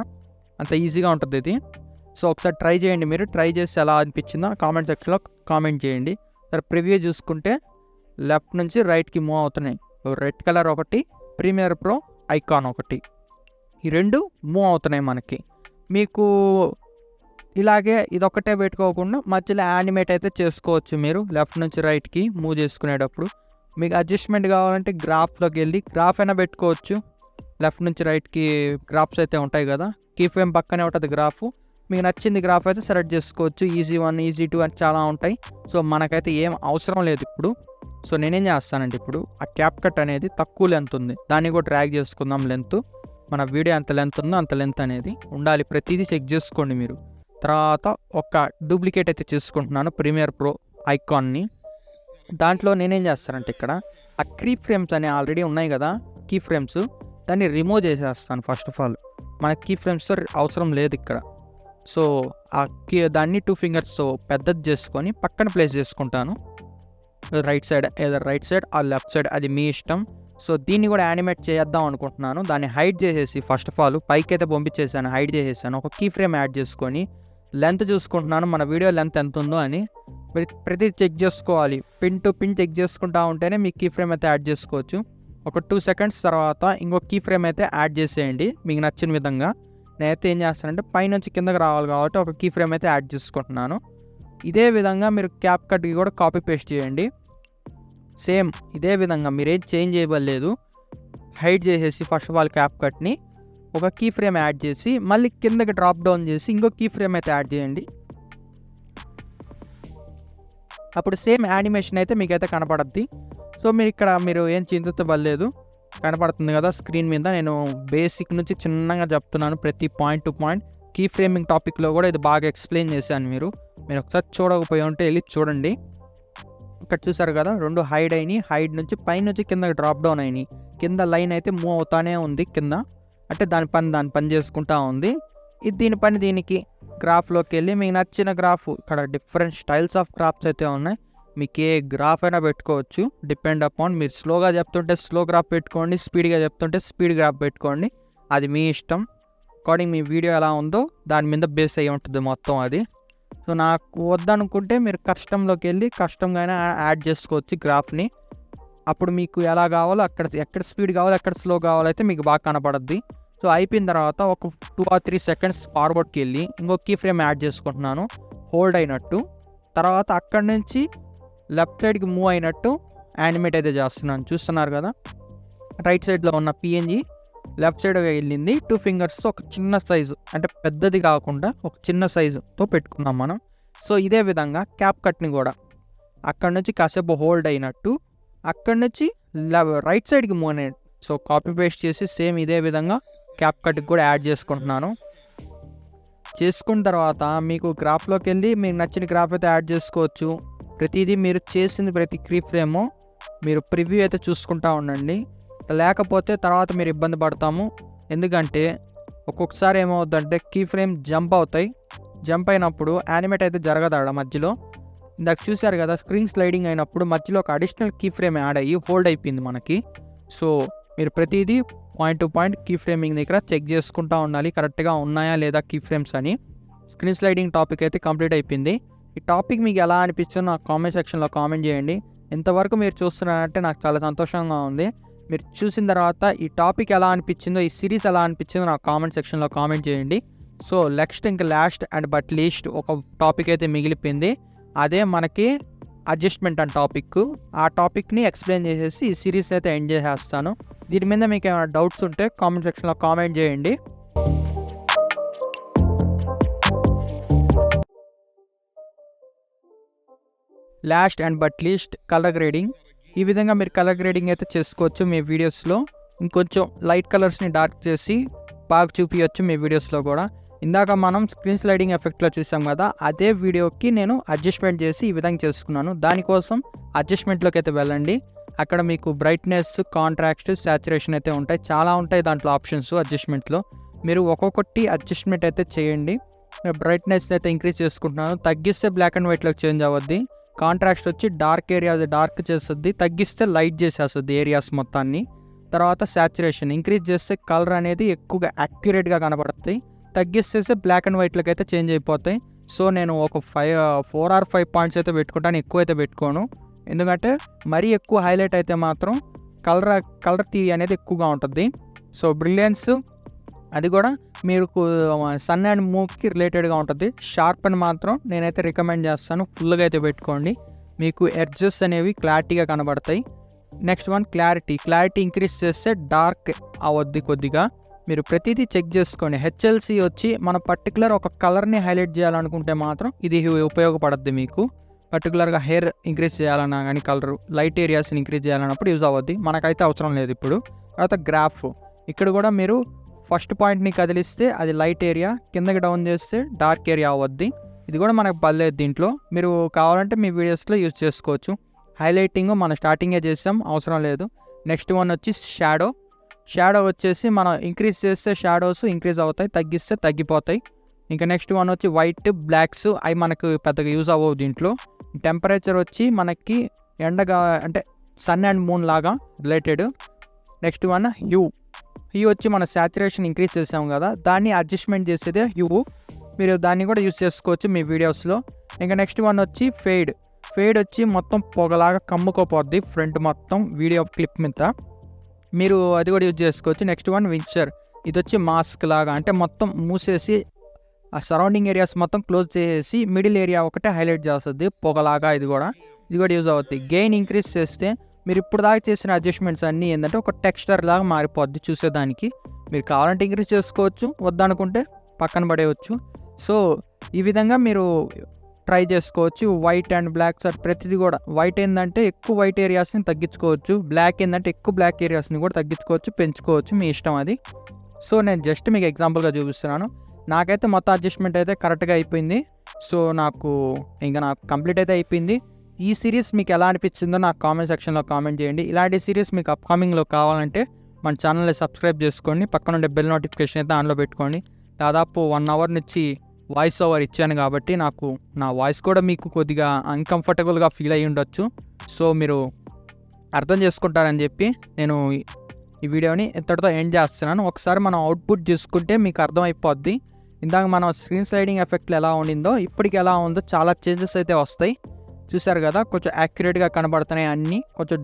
అంత ఈజీగా ఉంటుంది ఇది. సో ఒకసారి ట్రై చేయండి మీరు. ట్రై చేసి ఎలా అనిపించిందో కామెంట్ సెక్షన్లో కామెంట్ చేయండి. సరే ప్రివ్యూ చూసుకుంటే లెఫ్ట్ నుంచి రైట్కి మూవ్ అవుతున్నాయి. రెడ్ కలర్ ఒకటి, ప్రీమియర్ ప్రో ఐకాన్ ఒకటి, ఈ రెండు మూవ్ అవుతున్నాయి మనకి. మీకు ఇలాగే ఇదొక్కటే పెట్టుకోకుండా మధ్యలో యానిమేట్ అయితే చేసుకోవచ్చు మీరు లెఫ్ట్ నుంచి రైట్కి మూవ్ చేసుకునేటప్పుడు. మీకు అడ్జస్ట్మెంట్ కావాలంటే గ్రాఫ్లోకి వెళ్ళి గ్రాఫ్ అయినా పెట్టుకోవచ్చు. లెఫ్ట్ నుంచి రైట్కి గ్రాఫ్స్ అయితే ఉంటాయి కదా, కీ ఫ్రేమ్ పక్కనే ఉంటుంది గ్రాఫ్. మీకు నచ్చింది గ్రాఫ్ అయితే సెలెక్ట్ చేసుకోవచ్చు. ఈజీ 1, ఈజీ 2 అని చాలా ఉంటాయి. సో మనకైతే ఏం అవసరం లేదు ఇప్పుడు. సో నేనేం చేస్తానంటే ఇప్పుడు ఆ క్యాప్ కట్ అనేది తక్కువ లెంత్ ఉంది, దాన్ని కూడా డ్రాగ్ చేసుకుందాం. లెంత్ మన వీడియో ఎంత లెంత్ ఉందో అంత లెంత్ అనేది ఉండాలి. ప్రతిదీ చెక్ చేసుకోండి మీరు. తర్వాత ఒక డూప్లికేట్ అయితే చేసుకుంటున్నాను ప్రీమియర్ ప్రో ఐకాన్ని. దాంట్లో నేనేం చేస్తానంటే ఇక్కడ ఆ కీ ఫ్రేమ్స్ అనేవి ఆల్రెడీ ఉన్నాయి కదా, కీ ఫ్రేమ్స్, దాన్ని రిమూవ్ చేసేస్తాను. ఫస్ట్ ఆఫ్ ఆల్ మనకి కీ ఫ్రేమ్స్ అవసరం లేదు ఇక్కడ. సో ఆ దాన్ని 2 ఫింగర్స్తో పెద్దది చేసుకొని పక్కన ప్లేస్ చేసుకుంటాను. రైట్ సైడ్, ఏదో రైట్ సైడ్ ఆ లెఫ్ట్ సైడ్, అది మీ ఇష్టం. సో దీన్ని కూడా యానిమేట్ చేద్దాం అనుకుంటున్నాను. దాన్ని హైడ్ చేసేసి ఫస్ట్ ఆఫ్ ఆల్ పైకి అయితే పంపించేసాను, హైడ్ చేసేసాను. ఒక కీ ఫ్రేమ్ యాడ్ చేసుకొని లెంత్ చూసుకుంటున్నాను, మన వీడియో లెంత్ ఎంత ఉందో అని ప్రతి చెక్ చేసుకోవాలి. పిన్ టు పిన్ చెక్ చేసుకుంటా ఉంటేనే మీ కీ ఫ్రేమ్ అయితే యాడ్ చేసుకోవచ్చు. ఒక 2 సెకండ్స్ తర్వాత ఇంకొక కీ ఫ్రేమ్ అయితే యాడ్ చేసేయండి మీకు నచ్చిన విధంగా. నేనైతే ఏం చేస్తానంటే పైనుంచి కిందకి రావాలి కాబట్టి ఒక కీ ఫ్రేమ్ అయితే యాడ్ చేసుకుంటున్నాను. ఇదే విధంగా మీరు క్యాప్ కట్కి కూడా కాపీ పేస్ట్ చేయండి. సేమ్ ఇదే విధంగా మీరేం చేంజ్ చేయలేదు. హైడ్ చేసేసి ఫస్ట్ ఆఫ్ ఆల్ క్యాప్ కట్ని ఒక కీ ఫ్రేమ్ యాడ్ చేసి మళ్ళీ కిందకి డ్రాప్ డౌన్ చేసి ఇంకో కీ ఫ్రేమ్ అయితే యాడ్ చేయండి. అప్పుడు సేమ్ యానిమేషన్ అయితే మీకైతే కనపడద్ది. సో మీరు ఇక్కడ మీరు ఏం చింతించబడలేదు, కనపడుతుంది కదా స్క్రీన్ మీద. నేను బేసిక్ నుంచి చిన్నగా చెప్తున్నాను ప్రతి point to point. Key framing టాపిక్లో కూడా ఇది బాగా ఎక్స్ప్లెయిన్ చేశాను. మీరు ఒకసారి చూడకపోయి ఉంటే వెళ్ళి చూడండి. ఇక్కడ చూసారు కదా, 2 హైడ్ అయినాయి. హైడ్ నుంచి పైనుంచి కిందకి డ్రాప్ డౌన్ అయినాయి. కింద లైన్ అయితే మూవ్ అవుతానే ఉంది కింద, అంటే దాని పని చేసుకుంటా ఉంది. ఇది దీని పని దీనికి. గ్రాఫ్లోకి వెళ్ళి మీకు నచ్చిన గ్రాఫ్, ఇక్కడ డిఫరెంట్ స్టైల్స్ ఆఫ్ గ్రాఫ్స్ అయితే ఉన్నాయి. మీకు ఏ గ్రాఫ్ అయినా పెట్టుకోవచ్చు, డిపెండ్ అపాన్. మీరు స్లోగా చెప్తుంటే స్లో గ్రాఫ్ పెట్టుకోండి, స్పీడ్గా చెప్తుంటే స్పీడ్ గ్రాఫ్ పెట్టుకోండి, అది మీ ఇష్టం. అకార్డింగ్ మీ వీడియో ఎలా ఉందో దాని మీద బేస్ అయ్యి ఉంటుంది మొత్తం అది. సో నాకు వద్దనుకుంటే మీరు కస్టంలోకి వెళ్ళి కస్టమ్గా అయినా యాడ్ చేసుకోవచ్చు గ్రాఫ్ని. అప్పుడు మీకు ఎలా కావాలో ఎక్కడ స్పీడ్ కావాలో ఎక్కడ స్లో కావాలో అయితే మీకు బాగా కనపడద్ది. సో అయిపోయిన తర్వాత ఒక 2 or 3 సెకండ్స్ ఫార్వర్డ్కి వెళ్ళి ఇంకో కీ ఫ్రేమ్ యాడ్ చేసుకుంటున్నాను హోల్డ్ అయినట్టు. తర్వాత అక్కడి నుంచి లెఫ్ట్ సైడ్కి మూవ్ అయినట్టు యానిమేట్ అయితే చేస్తున్నాను. చూస్తున్నారు కదా, రైట్ సైడ్లో ఉన్న పిఎన్జీ లెఫ్ట్ సైడ్ వెళ్ళింది. 2 ఫింగర్స్తో ఒక చిన్న సైజు, అంటే పెద్దది కాకుండా ఒక చిన్న సైజుతో పెట్టుకున్నాం మనం. సో ఇదే విధంగా క్యాప్ కట్ని కూడా అక్కడి నుంచి కాసేపు హోల్డ్ అయినట్టు అక్కడి నుంచి రైట్ సైడ్కి మూవ్ అయినట్టు. సో కాపీ పేస్ట్ చేసి సేమ్ ఇదే విధంగా క్యాప్ కట్కి కూడా యాడ్ చేసుకుంటున్నాను. చేసుకున్న తర్వాత మీకు గ్రాఫ్లోకి వెళ్ళి మీకు నచ్చిన గ్రాఫ్ అయితే యాడ్ చేసుకోవచ్చు. ప్రతిదీ మీరు చేసింది ప్రతి కీ ఫ్రేము మీరు ప్రివ్యూ అయితే చూసుకుంటూ ఉండండి, లేకపోతే తర్వాత మీరు ఇబ్బంది పడతాము. ఎందుకంటే ఒక్కొక్కసారి ఏమవుతుందంటే కీ ఫ్రేమ్ జంప్ అవుతాయి. జంప్ అయినప్పుడు యానిమేట్ అయితే జరగదాడ మధ్యలో. ఇందాక చూశారు కదా, స్క్రీన్ స్లైడింగ్ అయినప్పుడు మధ్యలో ఒక అడిషనల్ కీ ఫ్రేమ్ యాడ్ అయ్యి హోల్డ్ అయిపోయింది మనకి. సో మీరు ప్రతిదీ point to point key framing దగ్గర చెక్ చేసుకుంటూ ఉండాలి, కరెక్ట్గా ఉన్నాయా లేదా కీ ఫ్రేమ్స్ అని. స్క్రీన్ స్లైడింగ్ టాపిక్ అయితే కంప్లీట్ అయిపోయింది. ఈ టాపిక్ మీకు ఎలా అనిపించిందో నాకు కామెంట్ సెక్షన్లో కామెంట్ చేయండి. ఇంతవరకు మీరు చూస్తున్నారంటే నాకు చాలా సంతోషంగా ఉంది. మీరు చూసిన తర్వాత ఈ టాపిక్ ఎలా అనిపించిందో, ఈ సిరీస్ ఎలా అనిపించిందో నాకు కామెంట్ సెక్షన్లో కామెంట్ చేయండి. సో నెక్స్ట్ ఇంకా లాస్ట్ అండ్ బట్ లీస్ట్ ఒక టాపిక్ అయితే మిగిలిపోయింది. అదే మనకి అడ్జస్ట్మెంట్ అండ్ టాపిక్. ఆ టాపిక్ని ఎక్స్ప్లెయిన్ చేసేసి ఈ సిరీస్ అయితే ఎండ్ చేసేస్తాను. దీని మీద మీకు ఏమైనా డౌట్స్ ఉంటే కామెంట్ సెక్షన్లో కామెంట్ చేయండి. Last and but least colour grading. ఈ విధంగా మీరు కలర్ గ్రేడింగ్ అయితే చేసుకోవచ్చు మీ వీడియోస్లో. ఇంకొంచెం లైట్ కలర్స్ని డార్క్ చేసి బాగా చూపించవచ్చు మీ వీడియోస్లో కూడా. ఇందాక మనం స్క్రీన్ స్లైడింగ్ ఎఫెక్ట్లో చూసాం కదా, అదే వీడియోకి నేను అడ్జస్ట్మెంట్ చేసి ఈ విధంగా చేసుకున్నాను. దానికోసం అడ్జస్ట్మెంట్లోకి అయితే వెళ్ళండి. అక్కడ మీకు బ్రైట్నెస్, కాంట్రాస్ట్, సాచురేషన్ అయితే ఉంటాయి. చాలా ఉంటాయి దాంట్లో ఆప్షన్స్ అడ్జస్ట్మెంట్లో. మీరు ఒక్కొక్కటి అడ్జస్ట్మెంట్ అయితే చేయండి. బ్రైట్నెస్ అయితే ఇంక్రీజ్ చేసుకుంటున్నాను. తగ్గిస్తే బ్లాక్ అండ్ వైట్లోకి చేంజ్ అవ్వద్ది. కాంట్రాస్ట్ వచ్చి డార్క్ ఏరియా డార్క్ చేస్తుంది, తగ్గిస్తే లైట్ చేసేస్తుంది ఏరియాస్ మొత్తాన్ని. తర్వాత సాచురేషన్ ఇంక్రీజ్ చేస్తే కలర్ అనేది ఎక్కువగా యాక్యురేట్గా కనబడుతుంది, తగ్గిస్తే బ్లాక్ అండ్ వైట్లోకి అయితే చేంజ్ అయిపోతాయి. సో నేను ఒక 4 or 5 పాయింట్స్ అయితే పెట్టుకుంటాను, ఎక్కువ అయితే పెట్టుకోను. ఎందుకంటే మరీ ఎక్కువ హైలైట్ అయితే మాత్రం కలర్ థియరీ అనేది ఎక్కువగా ఉంటుంది. సో బ్రిలియన్స్ అది కూడా మీరు సన్ అండ్ మూవ్కి రిలేటెడ్గా ఉంటుంది. షార్ప్ అని మాత్రం నేనైతే రికమెండ్ చేస్తాను, ఫుల్గా అయితే పెట్టుకోండి. మీకు ఎడ్జెస్ అనేవి క్లారిటీగా కనబడతాయి. నెక్స్ట్ వన్ క్లారిటీ ఇంక్రీజ్ చేస్తే డార్క్ అవద్ది కొద్దిగా. మీరు ప్రతిదీ చెక్ చేసుకోండి. హెచ్ఎల్సి వచ్చి మన పర్టికులర్ ఒక కలర్ని హైలైట్ చేయాలనుకుంటే మాత్రం ఇది ఉపయోగపడుద్ది మీకు. పర్టికులర్గా హెయిర్ ఇంక్రీజ్ చేయాలన్నా కానీ కలర్ లైట్ ఏరియాస్ని ఇంక్రీజ్ చేయాలన్నప్పుడు యూజ్ అవ్వద్ది, మనకైతే అవసరం లేదు ఇప్పుడు. తర్వాత గ్రాఫ్, ఇక్కడ కూడా మీరు ఫస్ట్ పాయింట్ని కదిలిస్తే అది లైట్ ఏరియా, కిందకి డౌన్ చేస్తే డార్క్ ఏరియా అవ్వద్ది. ఇది కూడా మనకు పర్లేదు, దీంట్లో మీరు కావాలంటే మీ వీడియోస్లో యూజ్ చేసుకోవచ్చు. హైలైటింగ్ మనం స్టార్టింగే చేసాం, అవసరం లేదు. నెక్స్ట్ వన్ వచ్చి షాడో వచ్చేసి మనం ఇంక్రీజ్ చేస్తే షాడోస్ ఇంక్రీజ్ అవుతాయి, తగ్గిస్తే తగ్గిపోతాయి. ఇంకా నెక్స్ట్ వన్ వచ్చి వైట్, బ్లాక్స్ అవి మనకు పెద్దగా యూజ్ అవ్వవు దీంట్లో. టెంపరేచర్ వచ్చి మనకి ఎండగా అంటే సన్ అండ్ మూన్ లాగా రిలేటెడ్. నెక్స్ట్ వన్ హ్యూ వచ్చి మన సాచురేషన్ ఇంక్రీజ్ చేసాం కదా, దాన్ని అడ్జస్ట్మెంట్ చేసేదే హ్యూ. మీరు దాన్ని కూడా యూజ్ చేసుకోవచ్చు మీ వీడియోస్లో. ఇంకా నెక్స్ట్ వన్ వచ్చి ఫేడ్ వచ్చి మొత్తం పొగలాగా కమ్ముకోపోద్ది ఫ్రంట్ మొత్తం వీడియో క్లిప్ మీద, మీరు అది కూడా యూజ్ చేసుకోవచ్చు. నెక్స్ట్ వన్ వించర్, ఇది వచ్చి మాస్క్ లాగా, అంటే మొత్తం మూసేసి ఆ సరౌండింగ్ ఏరియాస్ మొత్తం క్లోజ్ చేసేసి మిడిల్ ఏరియా ఒకటే హైలైట్ చేస్తుంది పొగలాగా. ఇది కూడా యూజ్ అవుతుంది. గెయిన్ ఇంక్రీజ్ చేస్తే మీరు ఇప్పుడు దాకా చేసిన అడ్జస్ట్మెంట్స్ అన్నీ ఏంటంటే ఒక టెక్స్చర్ లాగా మారిపోద్ది చూసేదానికి. మీరు కావాలంటే ఇంక్రీజ్ చేసుకోవచ్చు, వద్దనుకుంటే పక్కన పడేయచ్చు. సో ఈ విధంగా మీరు ట్రై చేసుకోవచ్చు. వైట్ అండ్ బ్లాక్ సార్ ప్రతిదీ కూడా. వైట్ ఏంటంటే ఎక్కువ వైట్ ఏరియాస్ని తగ్గించుకోవచ్చు, బ్లాక్ ఏంటంటే ఎక్కువ బ్లాక్ ఏరియాస్ని కూడా తగ్గించుకోవచ్చు, పెంచుకోవచ్చు, మీ ఇష్టం అది. సో నేను జస్ట్ మీకు ఎగ్జాంపుల్గా చూపిస్తున్నాను. నాకైతే మొత్తం అడ్జస్ట్మెంట్ అయితే కరెక్ట్గా అయిపోయింది. సో నాకు కంప్లీట్ అయితే అయిపోయింది. ఈ సిరీస్ మీకు ఎలా అనిపించిందో నాకు కామెంట్ సెక్షన్లో కామెంట్ చేయండి. ఇలాంటి సిరీస్ మీకు అప్కమింగ్లో కావాలంటే మన ఛానల్ని సబ్స్క్రైబ్ చేసుకోండి, పక్కన ఉండే బెల్ నోటిఫికేషన్ అయితే ఆన్లో పెట్టుకోండి. దాదాపు 1 hour నుంచి వాయిస్ ఓవర్ ఇచ్చాను కాబట్టి నాకు నా వాయిస్ కూడా మీకు కొద్దిగా అన్కంఫర్టబుల్గా ఫీల్ అయ్యి ఉండొచ్చు. సో మీరు అర్థం చేసుకుంటారని చెప్పి నేను ఈ వీడియోని ఇంతటితో ఎండ్ చేస్తున్నాను. ఒకసారి మనం అవుట్పుట్ చూసుకుంటే మీకు అర్థమైపోద్ది. ఇందాక మనం స్క్రీన్ స్లైడింగ్ ఎఫెక్ట్లు ఎలా ఉండిందో ఇప్పటికి ఎలా ఉందో చాలా చేంజెస్ అయితే వస్తాయి. చూసారు కదా, కొంచెం యాక్యురేట్గా కనబడుతున్నాయి అన్నీ. కొంచెం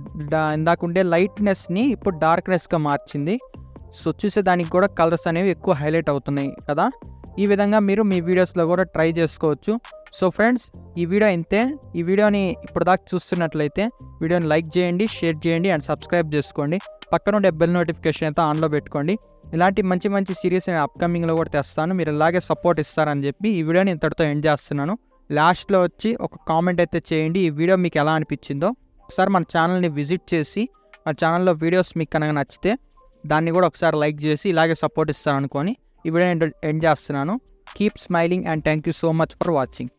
ఇందాక ఉండే లైట్నెస్ని ఇప్పుడు డార్క్నెస్గా మార్చింది. సో చూసేదానికి కూడా కలర్స్ అనేవి ఎక్కువ హైలైట్ అవుతున్నాయి కదా. ఈ విధంగా మీరు మీ వీడియోస్లో కూడా ట్రై చేసుకోవచ్చు. సో ఫ్రెండ్స్, ఈ వీడియో ఇంతే. ఈ వీడియోని ఇప్పుడు దాకా చూస్తున్నట్లయితే వీడియోని లైక్ చేయండి, షేర్ చేయండి అండ్ సబ్స్క్రైబ్ చేసుకోండి. పక్కన ఉండే బెల్ నోటిఫికేషన్ అయితే ఆన్లో పెట్టుకోండి. ఇలాంటి మంచి సిరీస్ నేను అప్కమింగ్లో కూడా తెస్తాను, మీరు ఇలాగే సపోర్ట్ ఇస్తారని చెప్పి ఈ వీడియోని ఇంతటితో ఎండ్ చేస్తున్నాను. లాస్ట్లో వచ్చి ఒక కామెంట్ అయితే చేయండి, ఈ వీడియో మీకు ఎలా అనిపించిందో. ఒకసారి మన ఛానల్ని విజిట్ చేసి మన ఛానల్లో వీడియోస్ మీకు కనుక నచ్చితే దాన్ని కూడా ఒకసారి లైక్ చేసి ఇలాగే సపోర్ట్ ఇస్తారనుకొని ఈ వీడియో ఎండ్ చేస్తున్నాను. Keep smiling and thank you so much for watching.